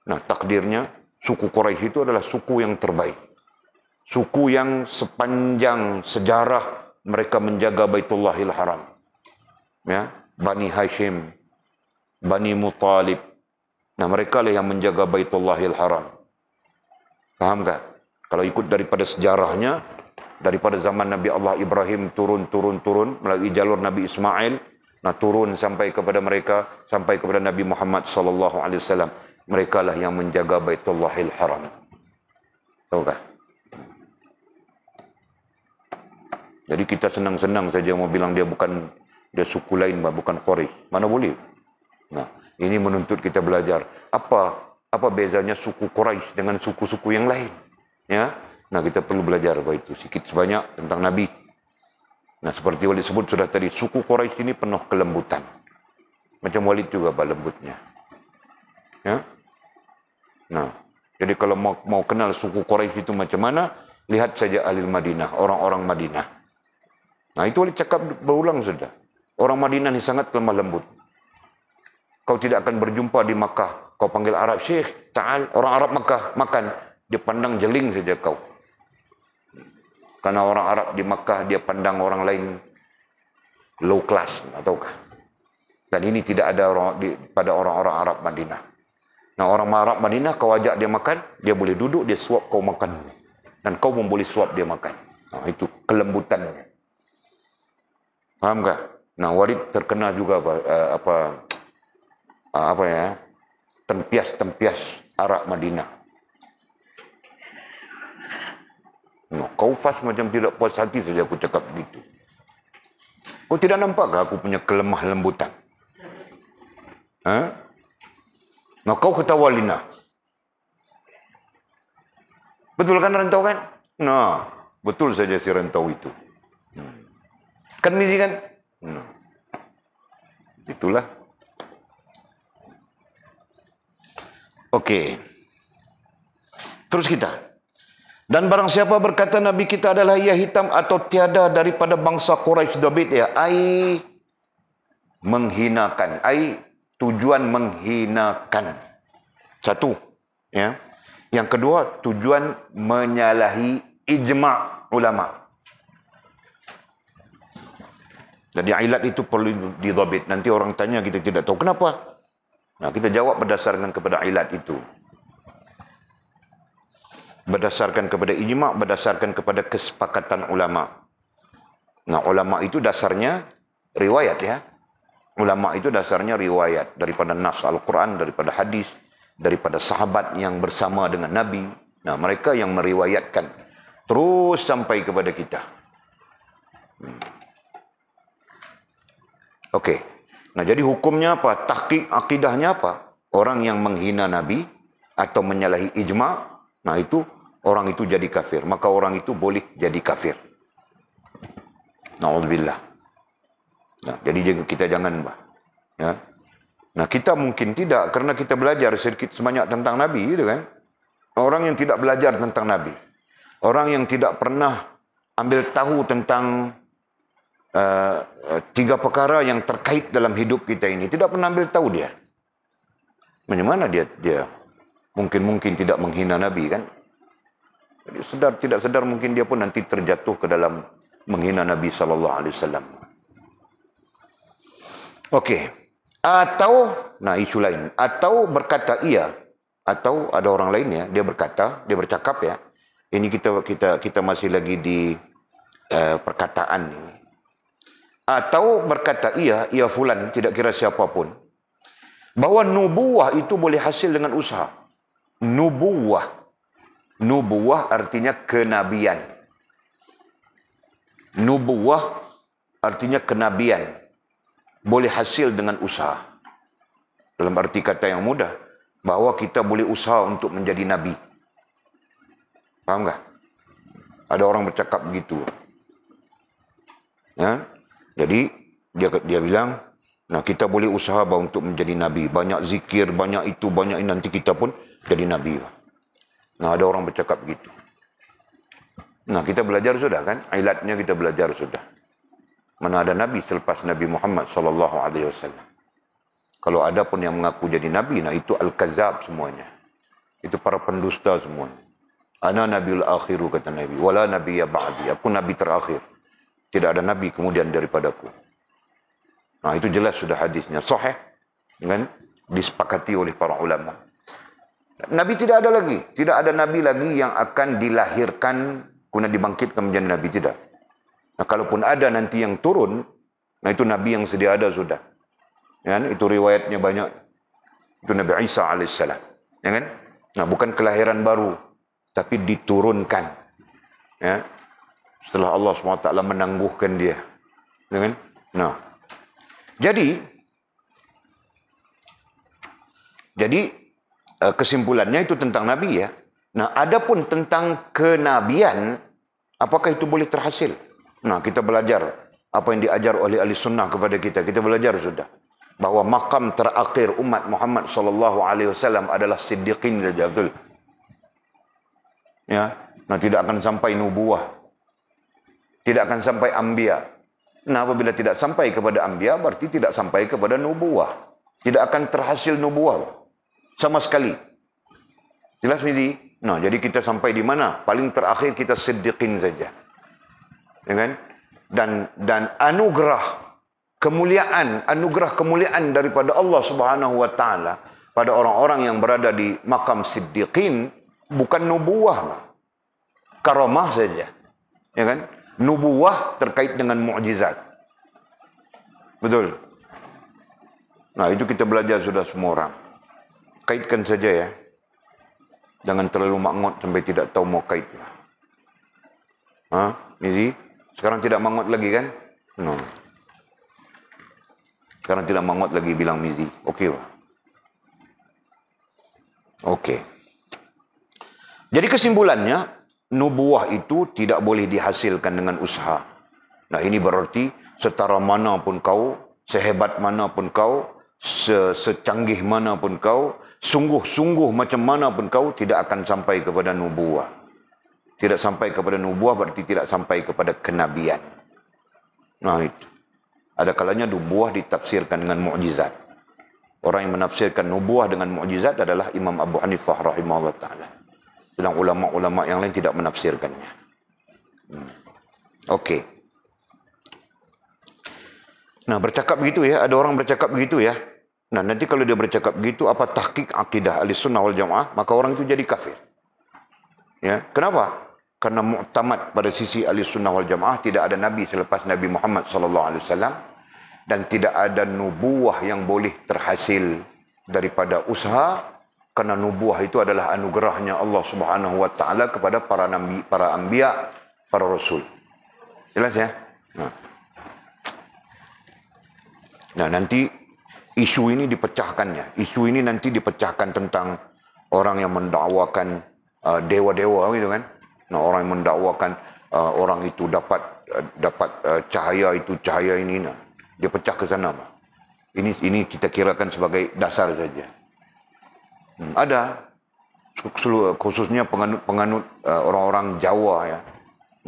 Nah, takdirnya suku Quraisy itu adalah suku yang terbaik. Suku yang sepanjang sejarah mereka menjaga Baitullahil Haram. Ya, Bani Hashim, Bani Muttalib. Nah, mereka lah yang menjaga Baitullahil Haram. Fahamkah? Kalau ikut daripada sejarahnya, daripada zaman Nabi Allah Ibrahim turun melalui jalur Nabi Ismail, nah turun sampai kepada mereka, sampai kepada Nabi Muhammad SAW. Mereka lah yang menjaga Baitullahil Haram. Tahukah? Jadi kita senang-senang saja mau bilang dia bukan, dia suku lain, bukan Quraisy. Mana boleh? Nah, ini menuntut kita belajar. Apa bezanya suku Quraisy dengan suku-suku yang lain? Ya, nah kita perlu belajar apa itu sedikit sebanyak tentang Nabi. Nah, seperti Walid sebut sudah tadi, suku Quraisy ini penuh kelembutan. Macam Walid juga lembutnya. Ya. Nah, jadi kalau mau kenal suku Quraisy itu macam mana, lihat saja ahli Madinah, orang-orang Madinah. Nah, itu Walid cakap berulang sudah. Orang Madinah ni sangat lemah lembut. Kau tidak akan berjumpa di Makkah. Kau panggil Arab, Syekh, ta'al. Orang Arab Makkah makan. Dia pandang jeling saja kau. Karena orang Arab di Makkah, dia pandang orang lain low class. Ataukah? Dan ini tidak ada pada orang-orang Arab Madinah. Nah, orang Arab Madinah, kau ajak dia makan, dia boleh duduk, dia suap kau makan. Dan kau pun boleh suap dia makan. Nah, itu kelembutannya. Fahamkah? Nah, Walid terkena juga apa ya? Tempias-tempias Arab Madinah. Nah, kau fas macam tidak puas hati saja aku cakap begitu. Kau tidak nampakkah aku punya kelemah lembutan? Ha? Nah, kau ketawa Lina. Betul kan rantau kan? Nah, betul saja si rantau itu. Kan misi kan? Nah, itulah. Okey. Terus kita. Dan barang siapa berkata Nabi kita adalah ia hitam atau tiada daripada bangsa Quraisy Dobit, ya, ai menghinakan, ai tujuan menghinakan. Satu, ya. Yang kedua, tujuan menyalahi ijma' ulama. Jadi ilat itu perlu didhabit. Nanti orang tanya, kita tidak tahu kenapa. Nah, kita jawab berdasarkan kepada ilat itu. berdasarkan kepada ijma', berdasarkan kepada kesepakatan ulama. Nah, ulama itu dasarnya riwayat ya. Ulama itu dasarnya riwayat daripada nas Al-Quran, daripada hadis, daripada sahabat yang bersama dengan Nabi. Nah, mereka yang meriwayatkan terus sampai kepada kita. Okey. Nah, jadi hukumnya apa? Tahqiq akidahnya apa? Orang yang menghina Nabi atau menyalahi ijma', nah itu orang itu jadi kafir. Maka orang itu boleh jadi kafir. Na'udzubillah. Nah, jadi kita jangan, ya. Nah, kita mungkin tidak, karena kita belajar sedikit sebanyak tentang Nabi, gitu kan? Orang yang tidak belajar tentang Nabi, orang yang tidak pernah ambil tahu tentang 3 perkara yang terkait dalam hidup kita ini, tidak pernah ambil tahu dia. Bagaimana dia mungkin tidak menghina Nabi, kan? Jadi tidak sedar mungkin dia pun nanti terjatuh ke dalam menghina Nabi SAW. Okey. Atau, nah isu lain. Atau berkata iya. Atau ada orang lain ya, dia bercakap ya. Ini kita masih lagi di perkataan ini. Atau berkata iya fulan, tidak kira siapapun. Bahwa nubuwah itu boleh hasil dengan usaha. Nubuwah artinya kenabian. Nubuwah artinya kenabian. Boleh hasil dengan usaha. Dalam arti kata yang mudah, bahwa kita boleh usaha untuk menjadi nabi. Faham tak? Ada orang bercakap begitu. Ya? Jadi dia bilang, nah kita boleh usaha untuk menjadi nabi. Banyak zikir, banyak itu, banyak ini, nanti kita pun jadi nabi. Nah, ada orang bercakap begitu. Nah, kita belajar sudah kan? Ilatnya kita belajar sudah. Mana ada nabi selepas Nabi Muhammad SAW. Kalau ada pun yang mengaku jadi nabi, nah itu al-kazab semuanya. Itu para pendusta semuanya. Ana nabiul akhiru, kata Nabi. Wala nabiyya ba'di. Aku nabi terakhir. Tidak ada nabi kemudian daripadaku. Nah, itu jelas sudah hadisnya. Sahih. Kan? Disepakati oleh para ulama. Nabi tidak ada lagi. Tidak ada nabi lagi yang akan dilahirkan kemudian dibangkitkan menjadi nabi, tidak. Nah, kalaupun ada nanti yang turun, nah itu nabi yang sedia ada sudah. Ya kan? Itu riwayatnya banyak. Itu Nabi Isa alaihissalam. Ya kan? Nah, bukan kelahiran baru, tapi diturunkan. Ya. Setelah Allah SWT menangguhkan dia. Ya kan? Nah, jadi kesimpulannya itu tentang nabi ya. Nah, adapun tentang kenabian, apakah itu boleh terhasil? Nah, kita belajar apa yang diajar oleh ahli sunnah kepada kita. Kita belajar sudah bahwa makam terakhir umat Muhammad SAW adalah siddiqin saja, betul. Ya, nah tidak akan sampai nubuah, tidak akan sampai anbiya. Nah, apabila tidak sampai kepada anbiya, berarti tidak sampai kepada nubuah. Tidak akan terhasil nubuah sama sekali. Jelas ini? Nah, jadi kita sampai di mana? Paling terakhir kita siddiqin saja. Ya kan? Dan anugerah kemuliaan daripada Allah Subhanahu wa taala pada orang-orang yang berada di makam siddiqin bukan nubuah, karamah saja. Ya kan? Nubuah terkait dengan mukjizat. Betul. Nah, itu kita belajar sudah semua orang. Kaitkan saja ya. Jangan terlalu mangut sampai tidak tahu mau kait. Ini sekarang tidak mangut lagi kan? No. Sekarang tidak mangut lagi bilang Mizi. Okey, Pak. Okey. Jadi kesimpulannya, nubuah itu tidak boleh dihasilkan dengan usaha. Nah, ini berarti setara mana pun kau, sehebat mana pun kau, secanggih mana pun kau, sungguh-sungguh macam mana pun kau, tidak akan sampai kepada nubuah. Tidak sampai kepada nubuah berarti tidak sampai kepada kenabian. Nah, itu. Ada kalanya nubuah ditafsirkan dengan mukjizat. Orang yang menafsirkan nubuah dengan mukjizat adalah Imam Abu Hanifah rahimahullah ta'ala. Sedang ulama-ulama yang lain tidak menafsirkannya. Okey. Nah, bercakap begitu ya. Ada orang bercakap begitu ya. Nah, nanti kalau dia bercakap begitu, apa tahqiq akidah ahli sunnah wal jamaah, maka orang itu jadi kafir. Ya, kenapa? Karena muktamad pada sisi ahli sunnah wal jamaah tidak ada nabi selepas Nabi Muhammad sallallahu alaihi wasallam, dan tidak ada nubuah yang boleh terhasil daripada usaha, karena nubuah itu adalah anugerahnya Allah Subhanahu wa taala kepada para nabi, para anbiya, para rasul. Jelas ya? Nah, nanti isu ini dipecahkannya. Isu ini nanti dipecahkan tentang orang yang mendakwakan dewa-dewa gitu kan. Nah, orang yang mendakwakan orang itu dapat cahaya itu, cahaya ini. Nah, dia pecah ke sana. Ini kita kirakan sebagai dasar saja. Ada khususnya penganut orang-orang Jawa ya.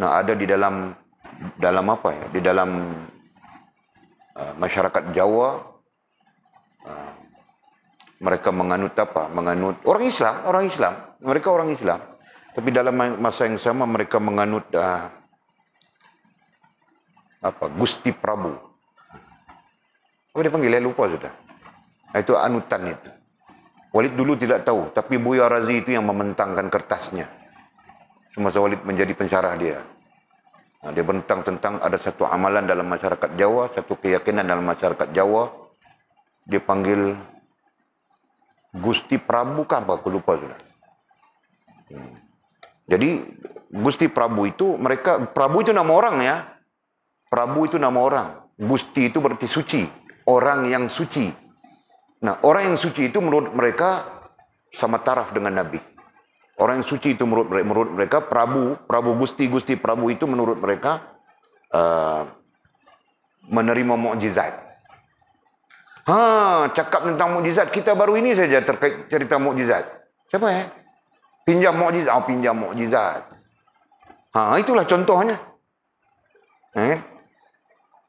Nah, ada di dalam apa ya? Di dalam masyarakat Jawa, mereka menganut apa? Menganut orang Islam. Mereka orang Islam. Tapi dalam masa yang sama mereka menganut Gusti Prabu. Apa dia panggil? Lupa sudah. Itu anutan itu. Walid dulu tidak tahu, tapi Buya Razi itu yang membentangkan kertasnya. Semasa Walid menjadi pensyarah dia. Nah, dia bentang tentang ada satu amalan dalam masyarakat Jawa, satu keyakinan dalam masyarakat Jawa. Dia panggil Gusti Prabu kan apa? Aku lupa sudah. Jadi Gusti Prabu itu, Prabu itu nama orang ya. Prabu itu nama orang. Gusti itu berarti suci. Orang yang suci. Nah, orang yang suci itu menurut mereka sama taraf dengan Nabi. Orang yang suci itu menurut mereka, Prabu Gusti Prabu itu menurut mereka menerima mukjizat. Cakap tentang mukjizat, kita baru ini saja terkait cerita mukjizat. Siapa ya? Pinjam mukjizat. Itulah contohnya.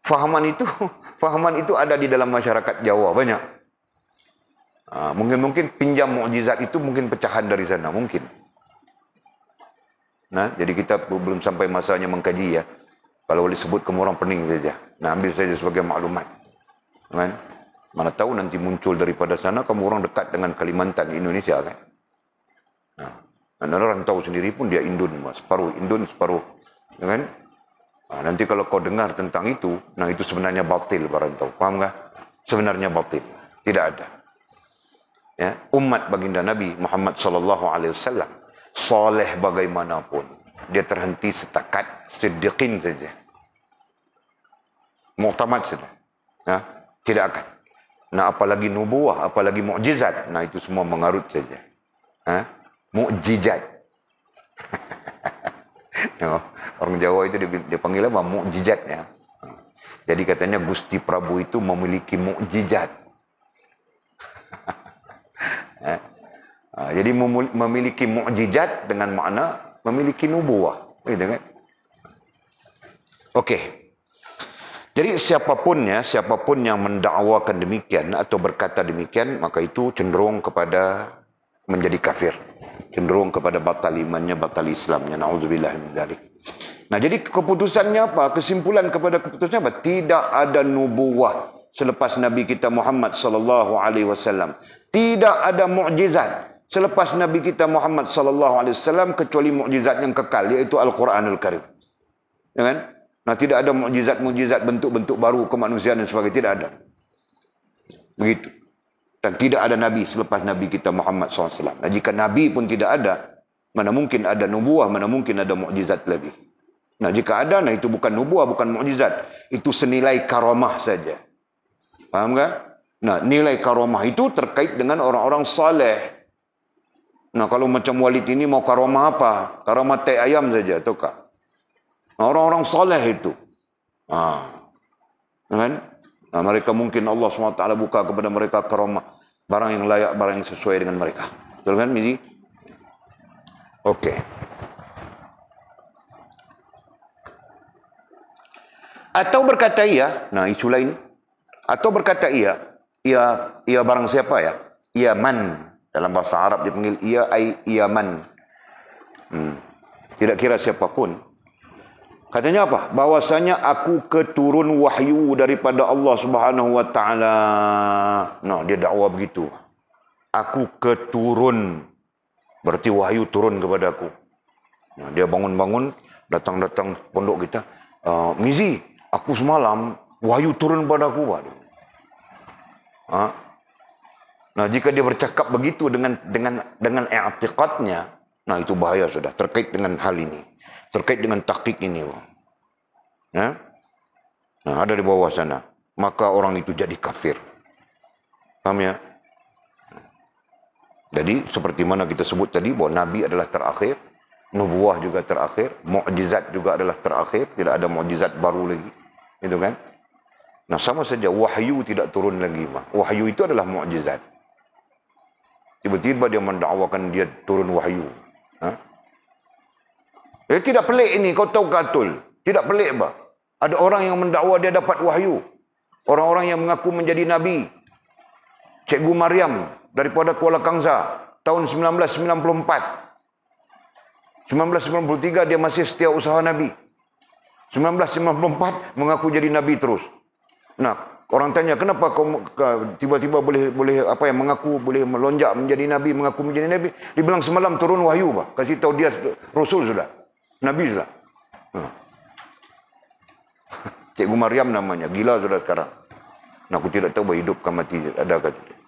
Fahaman itu ada di dalam masyarakat Jawa banyak. Mungkin pinjam mukjizat itu mungkin pecahan dari sana mungkin. Nah, jadi kita belum sampai masanya mengkaji ya. Kalau boleh sebut kamu orang pening saja. Nah, ambil saja sebagai maklumat. Kan? Mana tahu nanti muncul daripada sana kamu orang dekat dengan Kalimantan Indonesia kan. Nah, orang tahu sendiri pun dia Indun, separuh Indun, separuh, ya kan? Nah, nanti kalau kau dengar tentang itu, nah itu sebenarnya batil barang tahu, paham nggak? Sebenarnya batil, tidak ada. Ya, umat baginda Nabi Muhammad sallallahu alaihi wasallam saleh bagaimanapun, dia terhenti setakat siddiqin saja, muktamad saja, ya, tidak akan. Nah, apalagi nubuah, apalagi mukjizat, nah itu semua mengarut saja. Mukjizat. Orang Jawa itu dia panggil apa? Mukjizat ya. Jadi katanya Gusti Prabu itu memiliki mukjizat. Jadi memiliki mukjizat dengan makna memiliki nubuah, gitu kan? Oke. Jadi siapapun yang mendakwakan demikian atau berkata demikian, maka itu cenderung kepada menjadi kafir, cenderung kepada batal imannya, batal Islamnya. Nauzubillah min dzalik. Nah, jadi keputusannya apa? Kesimpulan kepada keputusannya apa? Tidak ada nubuah selepas Nabi kita Muhammad sallallahu alaihi wasallam. Tidak ada mukjizat selepas Nabi kita Muhammad sallallahu alaihi wasallam kecuali mukjizat yang kekal, yaitu Al-Qur'anul Karim. Ya kan? Nah, tidak ada mukjizat bentuk-bentuk baru kemanusiaan dan sebagainya, tidak ada. Begitu. Dan tidak ada Nabi selepas Nabi kita Muhammad SAW. Nah, jika Nabi pun tidak ada, mana mungkin ada nubuah, mana mungkin ada mukjizat lagi. Nah, jika ada, nah itu bukan nubuah, bukan mukjizat. Itu senilai karamah saja. Paham tak? Nah, nilai karamah itu terkait dengan orang-orang saleh. Nah, kalau macam Walid ini mau karamah apa? Karamah tai ayam saja, tahu tak? Nah, orang-orang saleh itu. Kan? Nah, mereka mungkin Allah SWT buka kepada mereka karamah, barang yang layak, barang yang sesuai dengan mereka. Betul kan, Mizi? Oke. Atau berkata iya, nah isu lain. Atau berkata iya barang siapa ya? Iya man. Dalam bahasa Arab dipanggil iya man. Tidak kira siapapun. Katanya apa? Bahwasanya aku keturun wahyu daripada Allah Subhanahu wa taala. Nah, dia dakwa begitu. Aku keturun. Berarti wahyu turun kepada aku. Nah, dia bangun-bangun, datang-datang pondok kita. Mizi, aku semalam wahyu turun padaku, Pak. Ha? Nah, jika dia bercakap begitu dengan i'tiqadnya, nah itu bahaya sudah terkait dengan hal ini, terkait dengan tahqiq ini, Pak. Ya? Nah, ada di bawah sana, maka orang itu jadi kafir. Paham ya? Jadi seperti mana kita sebut tadi bahwa Nabi adalah terakhir, nubuah juga terakhir, mukjizat juga adalah terakhir, tidak ada mukjizat baru lagi, itu kan? Nah, sama saja wahyu tidak turun lagi, Pak. Wahyu itu adalah mukjizat. Tiba-tiba dia mendakwakan dia turun wahyu. Ha? Tidak pelik ini, kau tahu katul. Tidak pelik, Pak. Ada orang yang mendakwa dia dapat wahyu. Orang-orang yang mengaku menjadi Nabi. Cikgu Maryam daripada Kuala Kangsa tahun 1994. 1993 dia masih setia usaha Nabi. 1994 mengaku jadi Nabi terus. Nah, orang tanya, kenapa kau tiba-tiba boleh apa yang mengaku boleh melonjak menjadi Nabi, mengaku menjadi Nabi? Dia bilang semalam turun wahyu, Pak. Kasih tahu dia Rasul sudah. Nabi sudah. Cikgu Maryam namanya. Gila sudah sekarang. Nah, aku tidak tahu hidup ke mati ada ke tidak.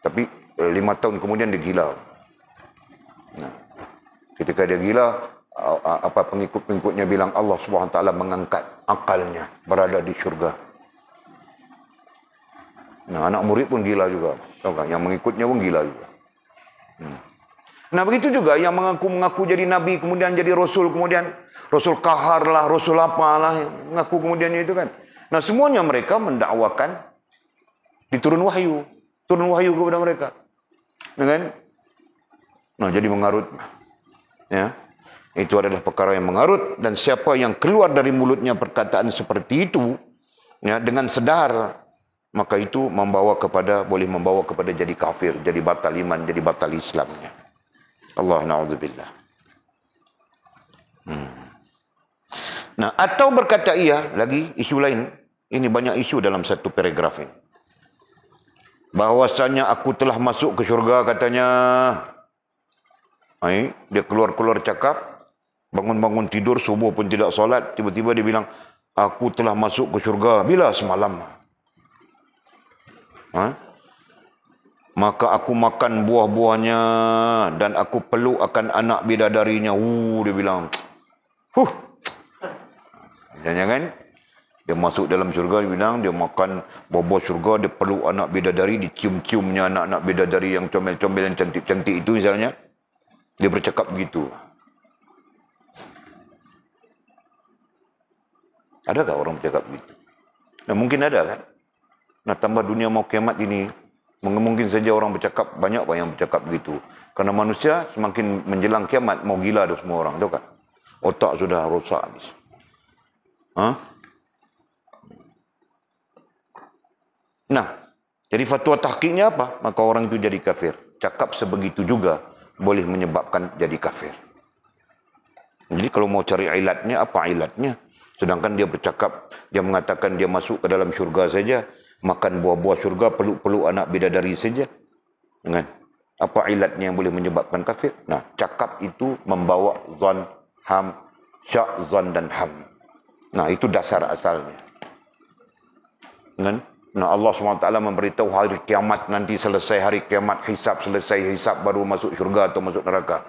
Tapi 5 tahun kemudian dia gila. Nah, ketika dia gila, apa pengikut-pengikutnya bilang Allah SWT mengangkat akalnya berada di syurga. Nah, anak murid pun gila juga. Tahu kan? Yang mengikutnya pun gila juga. Nah, begitu juga yang mengaku jadi Nabi, kemudian jadi Rasul, kemudian Rasul Kahar lah, Rasul apalah, mengaku kemudian itu kan. Nah, semuanya mereka mendakwakan diturun wahyu. Turun wahyu kepada mereka. Kan? Nah, jadi mengarut. Ya. Itu adalah perkara yang mengarut. Dan siapa yang keluar dari mulutnya perkataan seperti itu, ya, dengan sedar, maka itu boleh membawa kepada jadi kafir, jadi batal iman, jadi batal Islamnya. Allah na'udzubillah. Nah, atau berkata ia, lagi isu lain. Ini banyak isu dalam satu paragraf ini. Bahwasanya aku telah masuk ke syurga, katanya. Dia keluar-keluar cakap, bangun-bangun tidur, subuh pun tidak solat, tiba-tiba dia bilang, aku telah masuk ke syurga. Bila? Semalam. Maka aku makan buah-buahnya dan aku peluk akan anak bidadarinya. Dia bilang, jangan. Dia masuk dalam syurga, dia bilang, dia makan buah-buah syurga, dia peluk anak bidadari, dicium-ciumnya anak-anak bidadari yang comel-comel dan cantik-cantik itu misalnya. Dia bercakap begitu. Adakah orang bercakap begitu? Nah, mungkin ada kan? Nah, tambah dunia mau kiamat ini, mungkin saja orang bercakap, banyak yang bercakap begitu. Karena manusia semakin menjelang kiamat, mau gila dah semua orang, tahu kan? Otak sudah rosak habis. Nah, jadi fatwa tahqiqnya apa? Maka orang itu jadi kafir. Cakap sebegitu juga boleh menyebabkan jadi kafir. Jadi kalau mau cari ilatnya, apa ilatnya? Sedangkan dia bercakap, dia mengatakan dia masuk ke dalam syurga saja, makan buah-buah syurga, peluk-peluk anak bidadari saja. Kan? Apa ilatnya yang boleh menyebabkan kafir? Nah, cakap itu membawa zon, ham, syak, zon dan ham. Nah, itu dasar asalnya. Kan? Nah, Allah SWT memberitahu hari kiamat nanti, selesai hari kiamat, selesai hisab baru masuk syurga atau masuk neraka.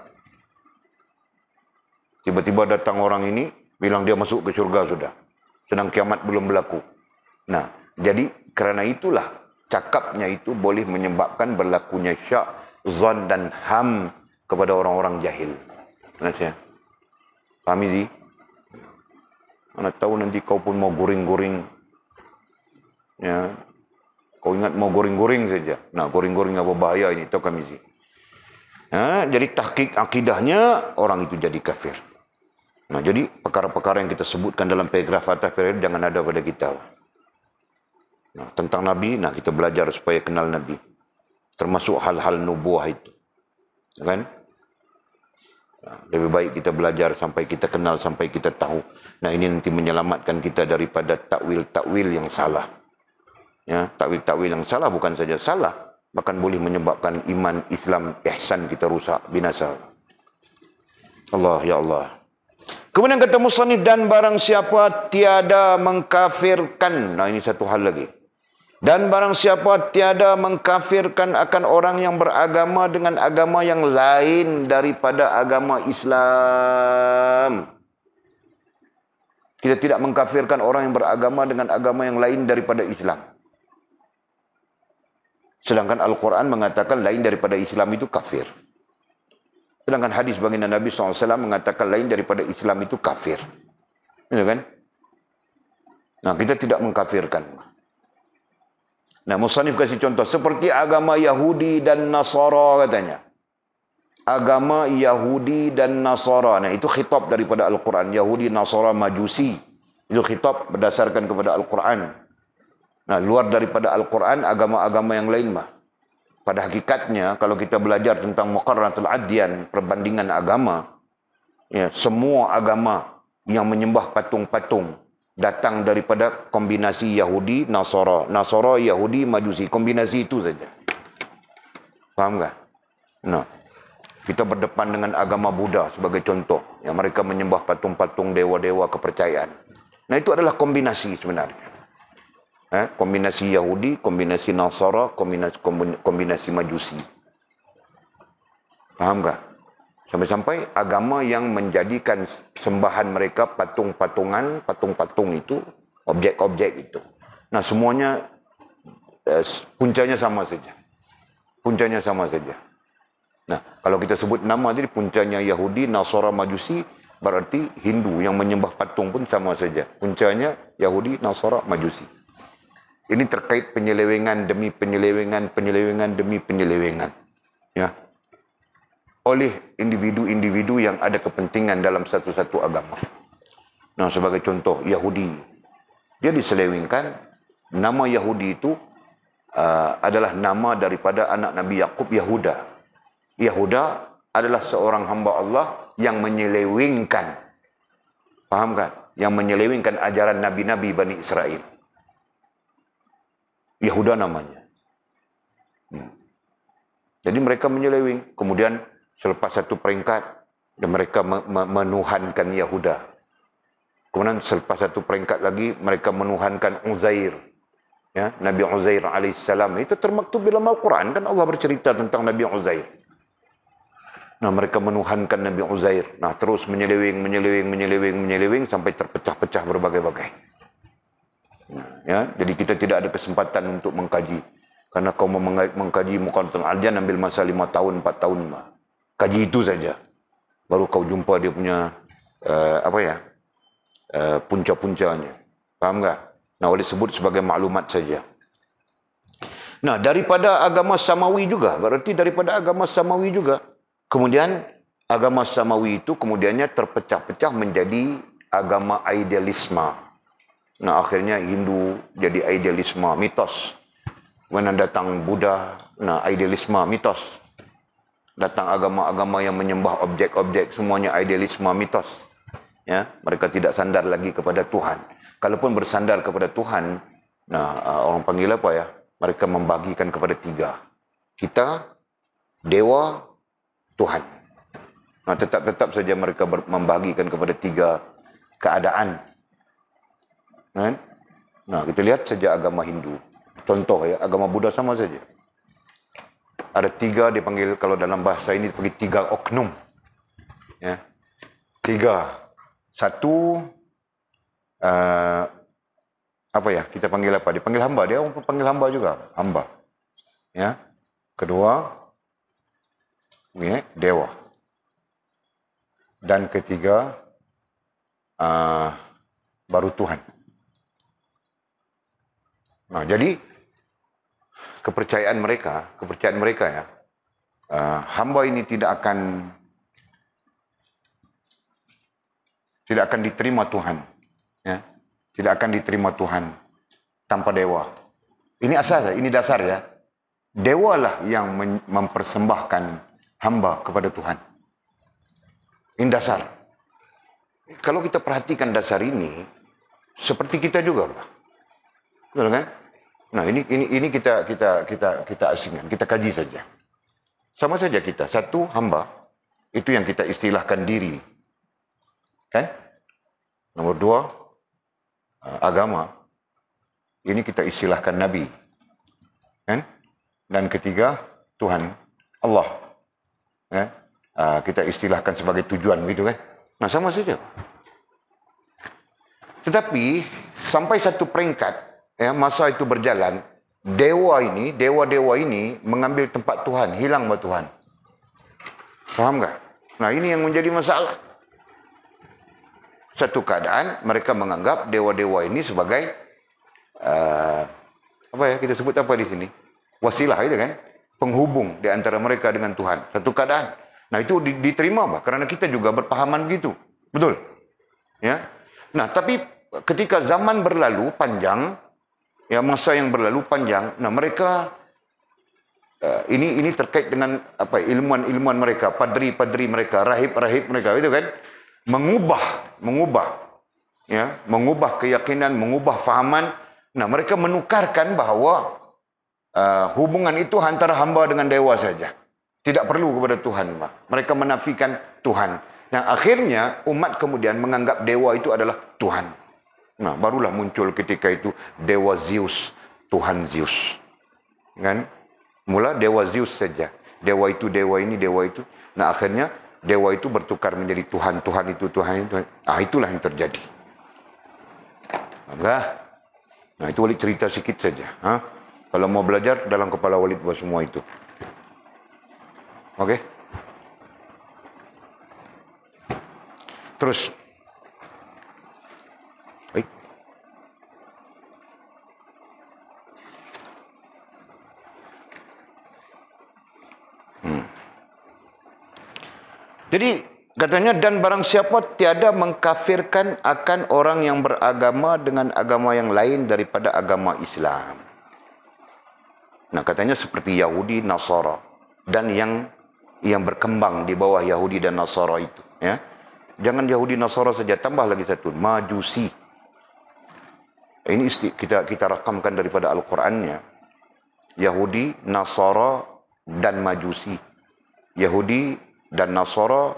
Tiba-tiba datang orang ini, bilang dia masuk ke syurga sudah. Sedang kiamat belum berlaku. Nah, jadi kerana itulah, cakapnya itu boleh menyebabkan berlakunya syak, zon dan ham kepada orang-orang jahil. Nasihat. Paham ini? Mana tahu nanti kau pun mau goring-goring. Ya, kau ingat mau goring-goring saja. Nah, goring-goring apa bahaya ini, tahu kami sih. Jadi tahqiq akidahnya orang itu jadi kafir. Nah, jadi perkara-perkara yang kita sebutkan dalam paragraf atas jangan ada pada kita. Nah, tentang Nabi, nah kita belajar supaya kenal Nabi. Termasuk hal-hal nubuah itu. Kan? Nah, lebih baik kita belajar sampai kita kenal, sampai kita tahu. Nah, ini nanti menyelamatkan kita daripada takwil-takwil yang salah. Ya, takwil-takwil yang salah bukan saja salah, bahkan boleh menyebabkan iman, Islam, ihsan kita rusak, binasa. Allah, ya Allah. Kemudian kata musannif, dan barang siapa tiada mengkafirkan. Nah, ini satu hal lagi. Dan barang siapa tiada mengkafirkan akan orang yang beragama dengan agama yang lain daripada agama Islam. Kita tidak mengkafirkan orang yang beragama dengan agama yang lain daripada Islam. Sedangkan Al-Quran mengatakan lain daripada Islam itu kafir. Sedangkan hadis baginda Nabi SAW mengatakan lain daripada Islam itu kafir. Ya kan? Nah, kita tidak mengkafirkan. Nah, musannif kasih contoh. Seperti agama Yahudi dan Nasara katanya. Agama Yahudi dan Nasara. Nah, itu khitab daripada Al-Quran. Yahudi, Nasara, Majusi. Itu khitab berdasarkan kepada Al-Quran. Nah, luar daripada Al-Quran, agama-agama yang lain mah. Pada hakikatnya, kalau kita belajar tentang muqarranatul adyan, perbandingan agama, ya, semua agama yang menyembah patung-patung datang daripada kombinasi Yahudi, Nasara. Nasara, Yahudi, Majusi. Kombinasi itu saja. Faham tak? Nah, kita berdepan dengan agama Buddha sebagai contoh. Yang mereka menyembah patung-patung dewa-dewa kepercayaan. Nah, itu adalah kombinasi sebenarnya. Kombinasi Yahudi, kombinasi Nasara, kombinasi Majusi. Faham tak? Sampai-sampai agama yang menjadikan sembahan mereka patung-patungan, patung-patung itu, objek-objek itu. Nah, semuanya puncanya sama saja. Puncanya sama saja. Nah, kalau kita sebut nama tadi, puncanya Yahudi, Nasara, Majusi, berarti Hindu yang menyembah patung pun sama saja. Puncanya Yahudi, Nasara, Majusi. Ini terkait penyelewengan demi penyelewengan, penyelewengan demi penyelewengan. Ya. Oleh individu-individu yang ada kepentingan dalam satu-satu agama. Nah, sebagai contoh, Yahudi. Dia diselewengkan, nama Yahudi itu adalah nama daripada anak Nabi Yakub, Yahuda. Yahuda adalah seorang hamba Allah yang menyelewengkan. Faham kan? Yang menyelewengkan ajaran Nabi-Nabi Bani Israel. Yahuda namanya. Jadi mereka menyeleweng. Kemudian selepas satu peringkat, dan mereka menuhankan Yahuda. Kemudian selepas satu peringkat lagi, mereka menuhankan Uzair. Ya, Nabi Uzair alaihissalam. Itu termaktub dalam Al-Quran. Kan Allah bercerita tentang Nabi Uzair. Nah, mereka menuhankan Nabi Uzair. Nah, terus menyeleweng sampai terpecah-pecah berbagai-bagai. Nah, ya, jadi kita tidak ada kesempatan untuk mengkaji. Karena kau mengkaji Muqarranatul Adyan ambil masa 5 tahun, 4 tahun. Kaji itu saja. Baru kau jumpa dia punya punca-puncanya. Faham tak? Nah, boleh sebut sebagai maklumat saja. Nah, daripada agama Samawi juga. Berarti daripada agama Samawi juga. Kemudian agama Samawi itu kemudiannya terpecah-pecah menjadi agama idealisme. Nah, akhirnya Hindu jadi idealisme, mitos. Kemudian datang Buddha, nah idealisme, mitos. Datang agama-agama yang menyembah objek-objek, semuanya idealisme, mitos. Ya, mereka tidak sandar lagi kepada Tuhan. Kalaupun bersandar kepada Tuhan, nah orang panggil apa ya? Mereka membagikan kepada 3. Kita, dewa, Tuhan. Nah, tetap saja mereka membagikan kepada 3 keadaan. Nah, kita lihat saja agama Hindu. Contoh ya, agama Buddha sama saja. Ada 3 dipanggil, kalau dalam bahasa ini dipanggil 3 oknum. Ya. 3. 1, apa ya, kita panggil apa? Dipanggil hamba, dia orang panggil hamba juga, hamba. Ya. Kedua, ya, dewa. Dan ketiga, baru Tuhan. Nah, jadi kepercayaan mereka ya, hamba ini tidak akan diterima Tuhan, ya, tidak akan diterima Tuhan tanpa dewa. Ini asal, ini dasar ya. Dewa lah yang mempersembahkan hamba kepada Tuhan. Ini dasar. Kalau kita perhatikan dasar ini, seperti kita juga, betul kan? Nah, ini kita asingkan, kita kaji saja. Sama saja kita, 1 hamba, Itu yang kita istilahkan diri. Kan? Nomor 2, agama. Ini kita istilahkan Nabi. Kan? Dan ketiga, Tuhan, Allah. Kan? Kita istilahkan sebagai tujuan gitu kan. Nah, sama saja. Tetapi sampai satu peringkat, ya, masa itu berjalan, dewa-dewa ini mengambil tempat Tuhan, hilang sama Tuhan. Faham tak? Nah, ini yang menjadi masalah. Satu keadaan mereka menganggap dewa-dewa ini sebagai apa ya, kita sebut apa di sini? Wasilah itu kan, penghubung di antara mereka dengan Tuhan. Satu keadaan. Nah, itu diterima bah, karena kita juga berpahaman begitu. Betul? Ya. Nah, tapi ketika zaman berlalu panjang, ya, masa yang berlalu panjang, nah mereka ini terkait dengan apa, ilmuwan mereka, padri mereka, rahib mereka, itu kan, mengubah keyakinan, mengubah fahaman. Nah, mereka menukarkan bahawa hubungan itu antara hamba dengan dewa saja, tidak perlu kepada Tuhan. Mereka menafikan Tuhan. Nah, akhirnya umat kemudian menganggap dewa itu adalah Tuhan. Nah, barulah muncul ketika itu dewa Zeus, Tuhan Zeus. Kan? Mula dewa Zeus saja. Dewa itu, dewa ini, dewa itu. Nah, akhirnya dewa itu bertukar menjadi Tuhan, Tuhan itu, Tuhan itu. Ah, itulah yang terjadi. Enggak. Nah, itu Walid cerita sikit saja. Kalau mau belajar, dalam kepala Walid buat semua itu. Okey? Terus. Baik. Jadi, katanya, dan barang siapa tiada mengkafirkan akan orang yang beragama dengan agama yang lain daripada agama Islam. Nah, katanya seperti Yahudi, Nasara. Dan yang berkembang di bawah Yahudi dan Nasara itu. Ya. Jangan Yahudi, Nasara saja, tambah lagi satu, Majusi. Ini kita rakamkan daripada Al-Qurannya. Yahudi, Nasara, dan Majusi. Yahudi dan Nasara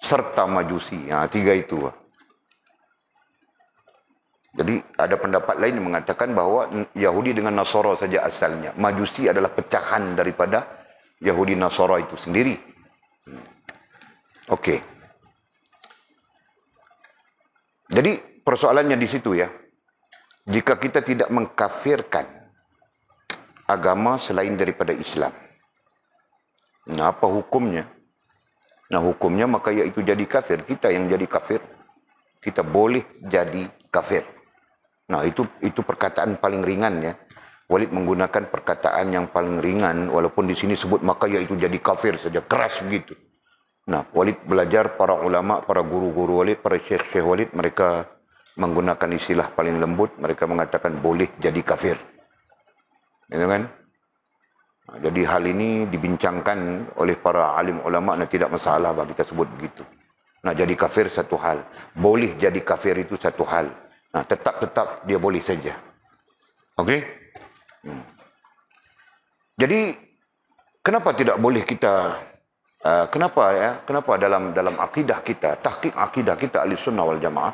serta Majusi. Tiga itu. Jadi ada pendapat lain yang mengatakan bahawa Yahudi dengan Nasara saja asalnya. Majusi adalah pecahan daripada Yahudi Nasara itu sendiri. Okey. Jadi persoalannya di situ ya. Jika kita tidak mengkafirkan agama selain daripada Islam, nah, apa hukumnya? Nah, hukumnya maka iaitu jadi kafir. Kita yang jadi kafir. Kita boleh jadi kafir. Nah, itu perkataan paling ringan ya. Walid menggunakan perkataan yang paling ringan, walaupun di sini sebut maka iaitu jadi kafir saja, keras begitu. Nah, Walid belajar para ulama, para guru-guru Walid, para syekh-syekh Walid, mereka menggunakan istilah paling lembut, mereka mengatakan boleh jadi kafir. Gitu kan? Nah, jadi hal ini dibincangkan oleh para alim ulama, nah tidak masalah bagi kita sebut begitu. Nah, jadi kafir satu hal, boleh jadi kafir itu satu hal. Nah, tetap dia boleh saja. Okey? Jadi kenapa tidak boleh kita kenapa dalam akidah kita, tahqiq akidah kita Ahlussunnah wal Jamaah,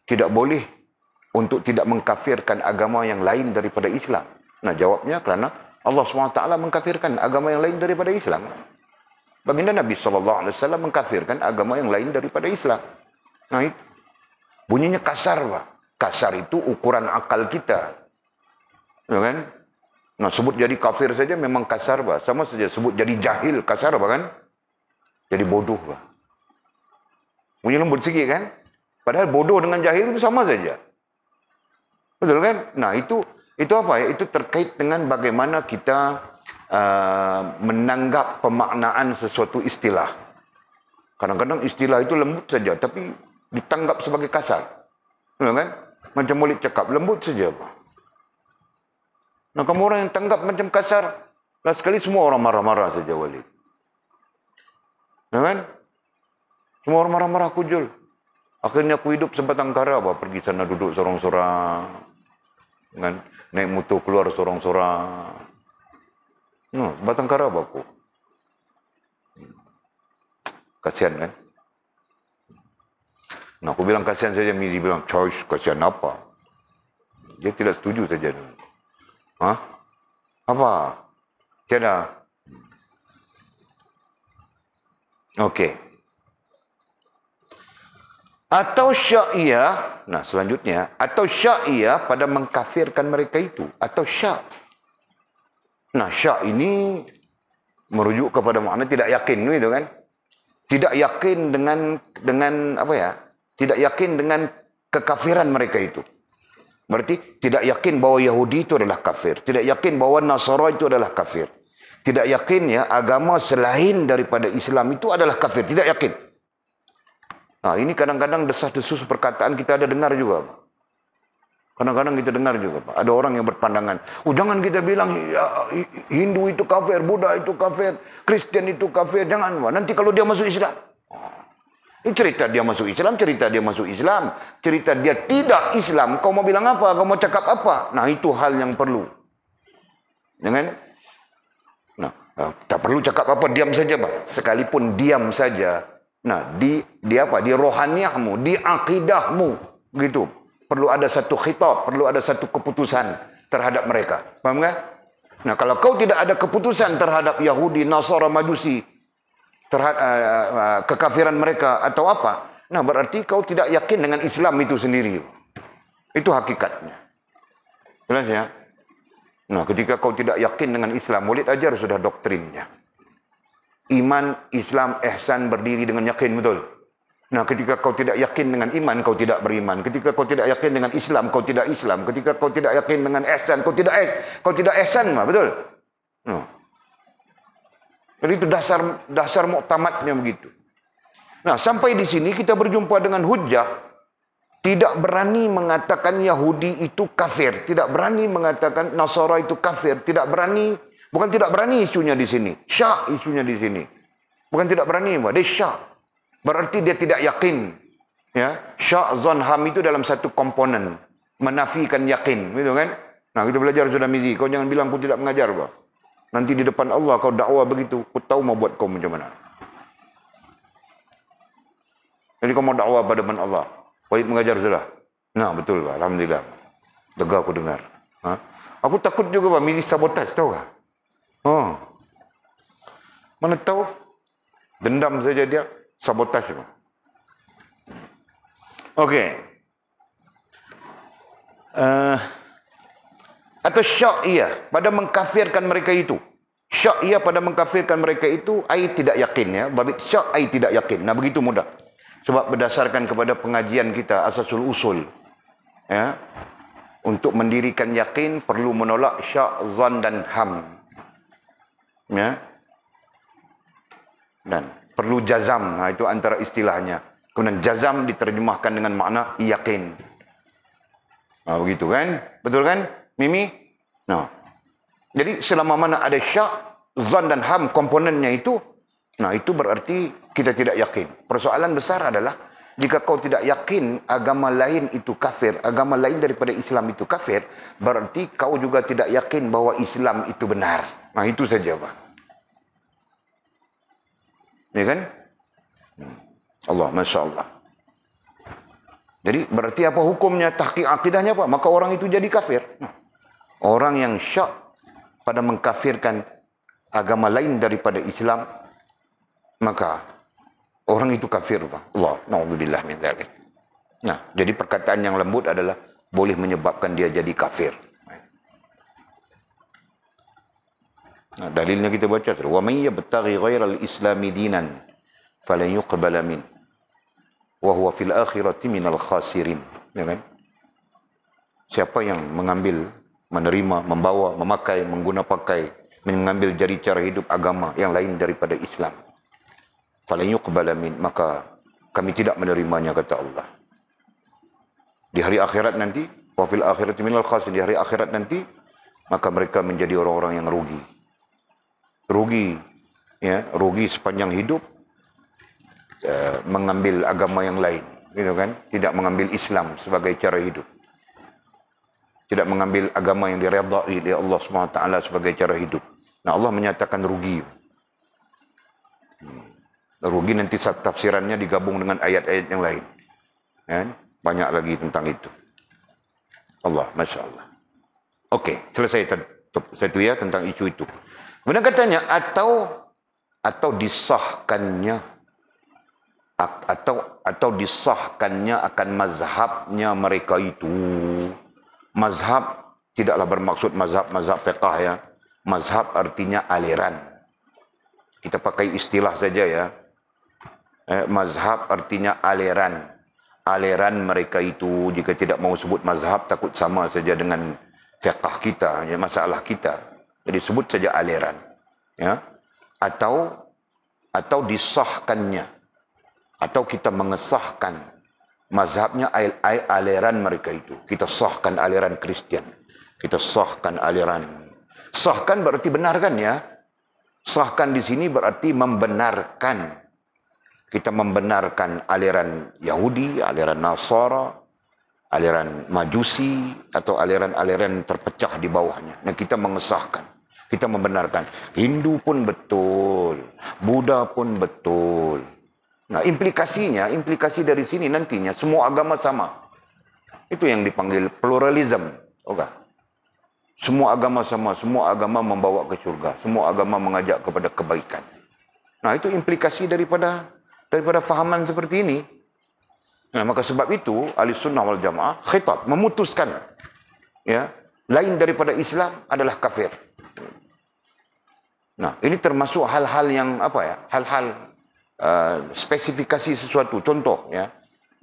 tidak boleh untuk tidak mengkafirkan agama yang lain daripada Islam? Nah, jawabnya kerana Allah SWT mengkafirkan agama yang lain daripada Islam. Baginda Nabi SAW mengkafirkan agama yang lain daripada Islam. Nah, itu bunyinya kasar, Pak. Kasar itu ukuran akal kita. Ya kan? Nah, sebut jadi kafir saja memang kasar, Pak. Sama saja sebut jadi jahil, kasar, Pak, kan? Jadi bodoh, Pak. Bunyi lembut sikit, kan? Padahal bodoh dengan jahil itu sama saja. Betul, kan? Nah, itu apa ya? Itu terkait dengan bagaimana kita menanggap pemaknaan sesuatu istilah. Kadang-kadang istilah itu lembut saja, tapi ditanggap sebagai kasar. Betul, kan? Macam Walid cakap, lembut saja, Pak. Nah, kamu orang yang tanggap macam kasar, last sekali semua orang marah-marah saja, Walid. Ya kan? Semua orang marah-marah kujul. Akhirnya aku hidup sebatang kara, Pak. Pergi sana duduk sorang-sorang. Kan? Naik motor keluar sorang-sorang. Sebatang kara, Pak, aku. Kasihan kan? Nah, aku bilang kasihan saja, Mizi bilang, choice, kasihan apa? Dia tidak setuju saja. Hah? Apa? Tiada. Okey. Atau syaiyah, nah selanjutnya, atau syaiyah pada mengkafirkan mereka itu. Atau syak. Nah, syak ini merujuk kepada makna tidak yakin, gitu kan? Tidak yakin dengan apa ya? Tidak yakin dengan kekafiran mereka itu. Berarti tidak yakin bahwa Yahudi itu adalah kafir. Tidak yakin bahwa Nasara itu adalah kafir. Tidak yakin ya agama selain daripada Islam itu adalah kafir. Tidak yakin. Nah, ini kadang-kadang desas-desus perkataan kita ada dengar juga, Pak. Kadang-kadang kita dengar juga, Pak. Ada orang yang berpandangan, oh jangan kita bilang Hindu itu kafir, Buddha itu kafir, Kristen itu kafir. Jangan, Pak. Nanti kalau dia masuk Islam. Ini cerita dia masuk Islam, cerita dia masuk Islam. Cerita dia tidak Islam. Kau mau bilang apa? Kau mau cakap apa? Nah, itu hal yang perlu. Jangan? Nah, tak perlu cakap apa, diam saja, Pak. Sekalipun diam saja. Nah, di apa? Di rohaniahmu, di akidahmu. Gitu. Perlu ada satu khitab, perlu ada satu keputusan terhadap mereka. Faham kan? Nah, kalau kau tidak ada keputusan terhadap Yahudi, Nasara, Majusi, terhadap kekafiran mereka atau apa, nah berarti kau tidak yakin dengan Islam itu sendiri. Itu hakikatnya. Jelas ya? Nah, ketika kau tidak yakin dengan Islam, Walid ajar sudah doktrinnya. Iman, Islam, ihsan berdiri dengan yakin, betul? Nah, ketika kau tidak yakin dengan iman, kau tidak beriman. Ketika kau tidak yakin dengan Islam, kau tidak Islam. Ketika kau tidak yakin dengan ihsan, kau tidak ihsan, betul? Nah. Jadi itu dasar muktamadnya begitu. Nah, sampai di sini kita berjumpa dengan hujjah. Tidak berani mengatakan Yahudi itu kafir. Tidak berani mengatakan Nasara itu kafir. Tidak berani, bukan tidak berani isunya di sini. Syak isunya di sini. Bukan tidak berani, Pak. Dia syak. Berarti dia tidak yakin. Ya, syak, zon, ham itu dalam satu komponen. Menafikan yakin. Gitu kan? Nah, kita belajar sudah Mizi. Kau jangan bilang aku tidak mengajar, Pak. Nanti di depan Allah kau dakwah begitu, aku tahu mau buat kau macam mana. Jadi kau mau dakwah pada depan Allah. Walid mengajar sudah. Nah, betul, Pak. Alhamdulillah. Lega aku dengar. Ha? Aku takut juga, Pak, milih sabotaj, tahu tak? Oh. Mana tahu? Dendam saja dia, sabotaj, Pak. Okey. Atau syaiyah pada mengkafirkan mereka itu. Syaiyah pada mengkafirkan mereka itu, ai tidak yakin ya. Dhabit syak ai tidak yakin. Nah, begitu mudah. Sebab berdasarkan kepada pengajian kita asasul usul. Ya. Untuk mendirikan yakin perlu menolak syak, zan dan ham. Ya. Dan perlu jazam. Nah, itu antara istilahnya. Kemudian jazam diterjemahkan dengan makna yakin. Nah, begitu kan? Betul kan? Mimi? Nah. Jadi selama mana ada syak, zan dan ham komponennya itu, nah itu berarti kita tidak yakin. Persoalan besar adalah jika kau tidak yakin agama lain itu kafir, agama lain daripada Islam itu kafir, berarti kau juga tidak yakin bahwa Islam itu benar. Nah, itu saja, Pak. Ya kan? Allah, Masya Allah. Jadi berarti apa hukumnya? Tahqiq akidahnya, Pak? Maka orang itu jadi kafir. Nah, orang yang syak pada mengkafirkan agama lain daripada Islam, maka orang itu kafir, Pak. Allah, na'udzubillah min dzalik. Nah, jadi perkataan yang lembut adalah boleh menyebabkan dia jadi kafir. Nah, dalilnya kita baca, wa may yabtaghi ghairal islami dinan falan yuqbala min wa huwa fil akhirati minal khasirin. Ya kan? Siapa yang mengambil, menerima, membawa, memakai, mengguna pakai, mengambil jadi cara hidup agama yang lain daripada Islam, falan yuqbala min, maka kami tidak menerimanya, kata Allah. Di hari akhirat nanti, wa fil akhirati minal khasirin, di hari akhirat nanti, maka mereka menjadi orang-orang yang rugi. Rugi, ya, rugi sepanjang hidup, mengambil agama yang lain, gitu kan? Tidak mengambil Islam sebagai cara hidup. Tidak mengambil agama yang diredai oleh Allah SWT sebagai cara hidup. Nah, Allah menyatakan rugi. Rugi nanti tafsirannya digabung dengan ayat-ayat yang lain. Kan? Banyak lagi tentang itu. Allah, Masya Allah. Okey, selesai satu ya tentang isu itu. Kemudian katanya, atau disahkannya, atau disahkannya akan mazhabnya mereka itu. Mazhab tidaklah bermaksud mazhab fiqh ya. Mazhab artinya aliran. Kita pakai istilah saja ya. Mazhab artinya aliran. Aliran mereka itu, jika tidak mau sebut mazhab, takut sama saja dengan fiqh kita, ya, masalah kita. Jadi sebut saja aliran. Ya. Atau disahkannya. Atau kita mengesahkan mazhabnya aliran mereka itu. Kita sahkan aliran Kristian. Kita sahkan aliran. Sahkan berarti benarkan ya. Sahkan di sini berarti membenarkan. Kita membenarkan aliran Yahudi, aliran Nasara, aliran Majusi, atau aliran-aliran terpecah di bawahnya. Nah, kita mengesahkan. Kita membenarkan. Hindu pun betul. Buddha pun betul. Nah, implikasi dari sini nantinya semua agama sama. Itu yang dipanggil pluralism. Oke. Semua agama sama, semua agama membawa ke surga, semua agama mengajak kepada kebaikan. Nah, itu implikasi daripada fahaman seperti ini. Nah, maka sebab itu Ahli Sunnah wal Jamaah khitab memutuskan ya, lain daripada Islam adalah kafir. Nah, ini termasuk hal-hal yang apa ya? Hal-hal spesifikasi sesuatu. Contoh ya,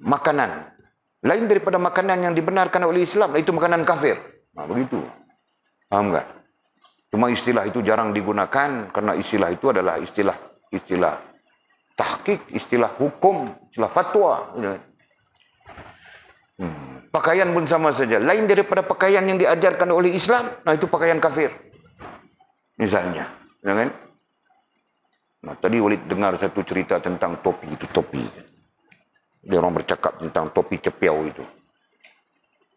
makanan. Lain daripada makanan yang dibenarkan oleh Islam, itu makanan kafir. Nah, begitu. Paham enggak? Cuma istilah itu jarang digunakan karena istilah itu adalah istilah tahqiq, istilah hukum, istilah fatwa. Pakaian pun sama saja. Lain daripada pakaian yang diajarkan oleh Islam, nah itu pakaian kafir. Misalnya. Ya kan? Nah, tadi Walid dengar satu cerita tentang topi. Itu topi. Dia orang bercakap tentang topi cepiau itu.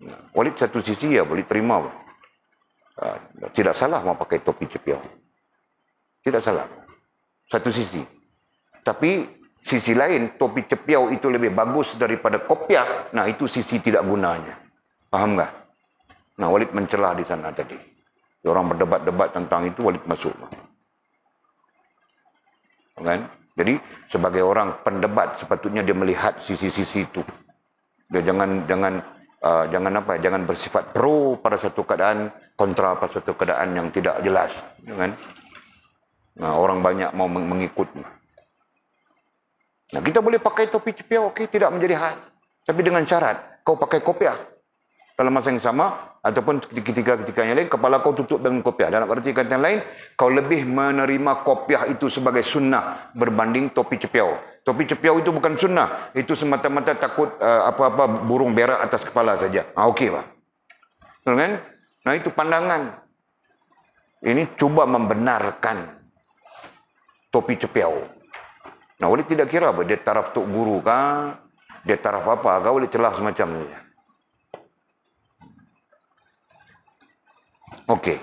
Nah, Walid satu sisi ya, Walid terima. Tidak salah mau pakai topi cepiau. Tidak salah. Satu sisi. Tapi sisi lain, topi cepiau itu lebih bagus daripada kopiah. Nah, itu sisi tidak gunanya. Paham nggak? Nah, Walid mencelah di sana tadi. Orang berdebat-debat tentang itu, Walid masuk. Kan? Jadi, sebagai orang pendebat, sepatutnya dia melihat sisi-sisi itu. Dia jangan bersifat pro pada satu keadaan, kontra pada satu keadaan yang tidak jelas. Kan? Nah, orang banyak mau mengikut. Nah, kita boleh pakai topi cepiau, okey, tidak menjadi hal. Tapi dengan syarat, kau pakai kopiah. Dalam masa yang sama, ataupun ketika yang lain, kepala kau tutup dengan kopiah. Dalam arti kata yang lain, kau lebih menerima kopiah itu sebagai sunnah berbanding topi cepiau. Topi cepiau itu bukan sunnah. Itu semata-mata takut apa-apa burung berak atas kepala saja. Okey, Pak. Betul kan? Nah, itu pandangan. Ini cuba membenarkan topi cepiau. Nah, Walid tidak kira apa, dia taraf tok guru kah, dia taraf apa kah, Walid celah semacam saja. Okey.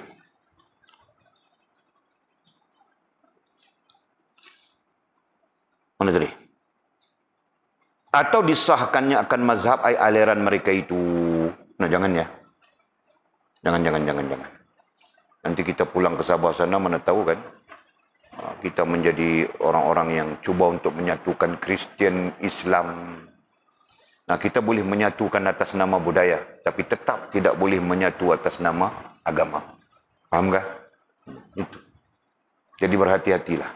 Mana tadi? Atau disahkannya akan mazhab aliran mereka itu. Nah, jangan ya. Jangan. Nanti kita pulang ke Sabah sana, mana tahu kan? Kita menjadi orang-orang yang cuba untuk menyatukan Kristian, Islam. Nah, kita boleh menyatukan atas nama budaya, tapi tetap tidak boleh menyatu atas nama agama. Paham tak? Itu. Jadi berhati-hatilah.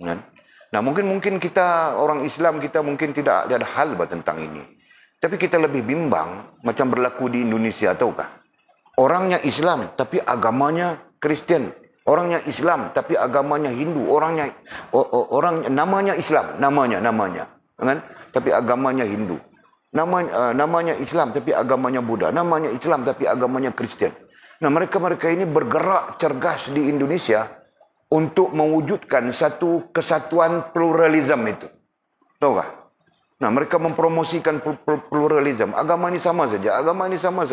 Nah, mungkin kita orang Islam, kita mungkin tidak ada hal tentang ini. Tapi kita lebih bimbang macam berlaku di Indonesia, tahukah? Orangnya Islam tapi agamanya Kristian. Orangnya Islam tapi agamanya Hindu. Orang namanya Islam, namanya, kan? Tapi agamanya Hindu. Namanya Islam tapi agamanya Buddha. Namanya Islam tapi agamanya Kristian. Nah, mereka ini bergerak cergas di Indonesia untuk mewujudkan satu kesatuan pluralisme itu. Tahukah? Nah, mereka mempromosikan pluralisme. Agama ini sama saja.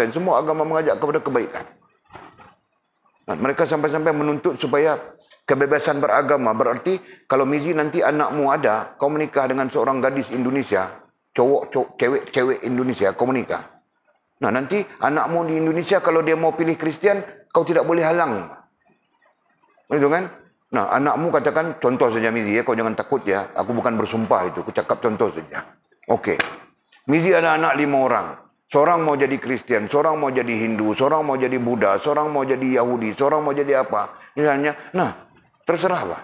Semua agama mengajak kepada kebaikan. Nah, mereka sampai-sampai menuntut supaya Kebebasan beragama berarti kalau Mizi nanti anakmu ada, kau menikah dengan seorang gadis Indonesia, cewek Indonesia, kau menikah. Nah nanti anakmu di Indonesia kalau dia mau pilih Kristian, kau tidak boleh halang. Begitu kan? Nah anakmu katakan, contoh saja Mizi ya, kau jangan takut ya, aku bukan bersumpah itu, aku cakap contoh saja. Okey. Mizi ada anak 5 orang. Seorang mau jadi Kristian, seorang mau jadi Hindu, seorang mau jadi Buddha, seorang mau jadi Yahudi, seorang mau jadi apa. Misalnya, nah terserahlah.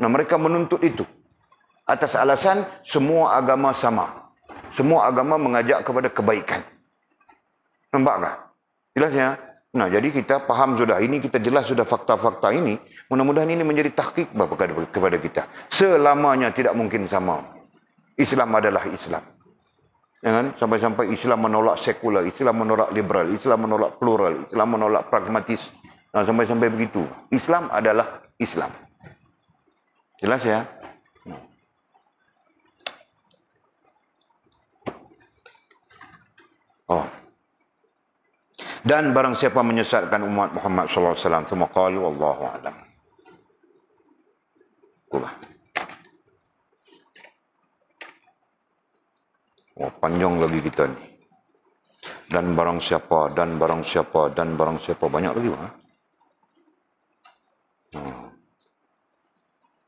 Nah mereka menuntut itu. Atas alasan semua agama sama. Semua agama mengajak kepada kebaikan. Nampak tak? Jelas ya? Nah jadi kita faham sudah. Ini kita jelas sudah fakta-fakta ini. Mudah-mudahan ini menjadi tahqiq kepada kita. Selamanya tidak mungkin sama. Islam adalah Islam. Jangan sampai-sampai Islam menolak sekular, Islam menolak liberal, Islam menolak plural, Islam menolak pragmatis. Nah, sampai-sampai begitu. Islam adalah Islam. Jelas ya? Oh. Dan barang siapa menyesatkan umat Muhammad sallallahu alaihi wasallam, thumma qalu wallahu a'lam. Oh, panjang lagi kita ni. Dan barang siapa, dan barang siapa, dan barang siapa. Banyak lagi.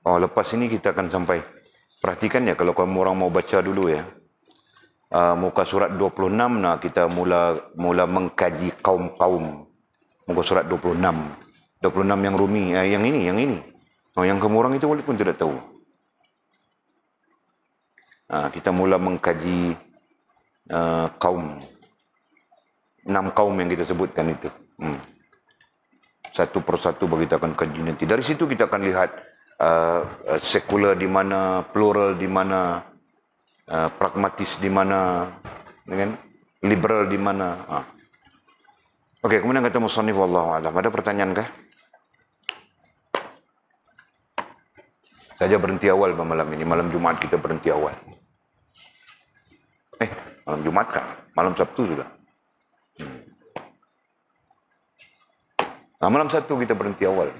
Oh, lepas ini kita akan sampai. Perhatikan ya, kalau kamu orang mau baca dulu ya. Muka surat 26, nah kita mula mengkaji kaum-kaum. Muka surat 26. 26 yang Rumi, yang ini. Oh, yang kamu orang itu walaupun tidak tahu. Kita mula mengkaji kaum 6 kaum yang kita sebutkan itu. Satu persatu bagi kita akan kaji nanti. Dari situ kita akan lihat sekular di mana, plural di mana, pragmatis di mana, dengan liberal di mana. Okey, kemudian kata musannif wallahu a'lam. Ada pertanyaan kah? Saja berhenti awal malam ini. Malam Jumaat kita berhenti awal. Malam Jumaat kan? Malam Sabtu sudah. Malam Sabtu kita berhenti awal.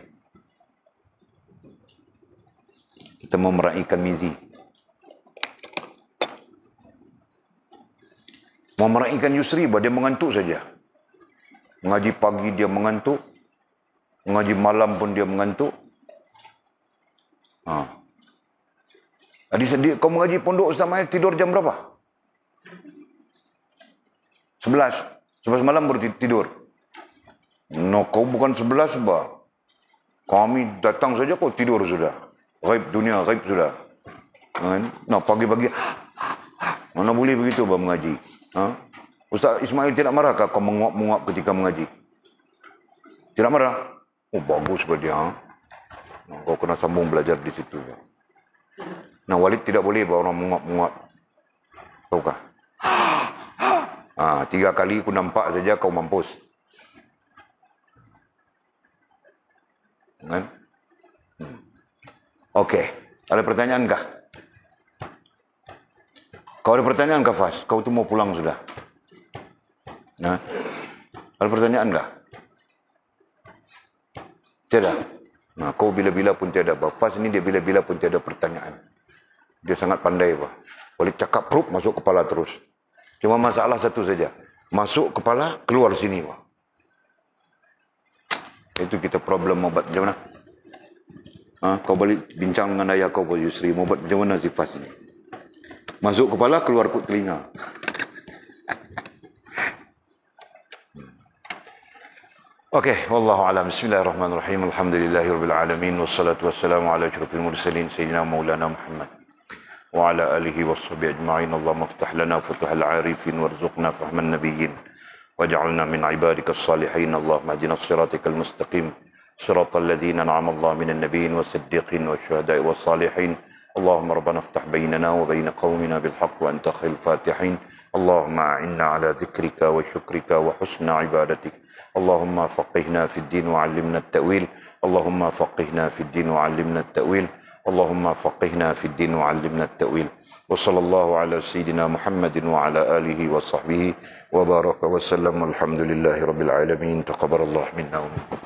Kita mau meraihkan Mizi. Mau meraihkan Yusri, dia mengantuk saja. Mengaji pagi dia mengantuk. Mengaji malam pun dia mengantuk. Kau mengaji pondok Ustaz Mahir tidur jam berapa? 11 malam baru tidur. No, kau bukan 11 bah. Kami datang saja kau tidur sudah. Ghaib dunia, ghaib sudah. No, pagi-pagi. Mana boleh begitu bah mengaji. Ustaz Ismail tidak marah kah kau menguap-menguap ketika mengaji? Tidak marah? Oh bagus bah dia. Kau kena sambung belajar di situ. Nah, Walid tidak boleh bah orang menguap-menguap. Tahukah? 3 kali aku nampak saja kau mampus. Kan? Okey. Ada pertanyaan kah? Kau ada pertanyaan kah, Fas? Kau tu mau pulang sudah. Ada pertanyaan kah? Tiada. Nah, kau bila-bila pun tiada. Fas ini dia bila-bila pun tiada pertanyaan. Dia sangat pandai, Pak. Boleh cakap perut masuk kepala terus. Cuma masalah satu saja. Masuk kepala, keluar sini, Pak. Itu kita problem mau buat macam mana? Kau balik bincang dengan ayah kau, Yusri. Mau buat macam mana sifat ini? Masuk kepala, keluar kut telinga. Okey, wallahu a'lam. Bismillahirrahmanirrahim. Alhamdulillahirabbil alamin wassalatu wassalamu ala asyrafil mursalin sayyidina maulana Muhammad wa ala alihi washabihi ajma'in. Allahumma iftah lana futuhal 'arifin warzuqna fahman nabiyyin waj'alna min 'ibadikas salihin. Allahumma ihdinas siratal mustaqim siratal ladzina an'ama Allahu minan nabiyyin was-siddiqin wasyuhada'i was-salihin. Allahumma rabbana iftah bainana wa bain qaumina bil haqq wa anta khairul fatihin. Allahumma a'inna 'ala dzikrika wa syukrika wa husna 'ibadatik. اللهم فقهنا في الدين وعلمنا التأويل. اللهم فقهنا في الدين وعلمنا التأويل. اللهم فقهنا في الدين وعلمنا التأويل. وصلى الله على سيدنا محمد وعلى آله وصحبه وبارك وسلم. الحمد لله رب العالمين. تقبل الله منا ومنكم.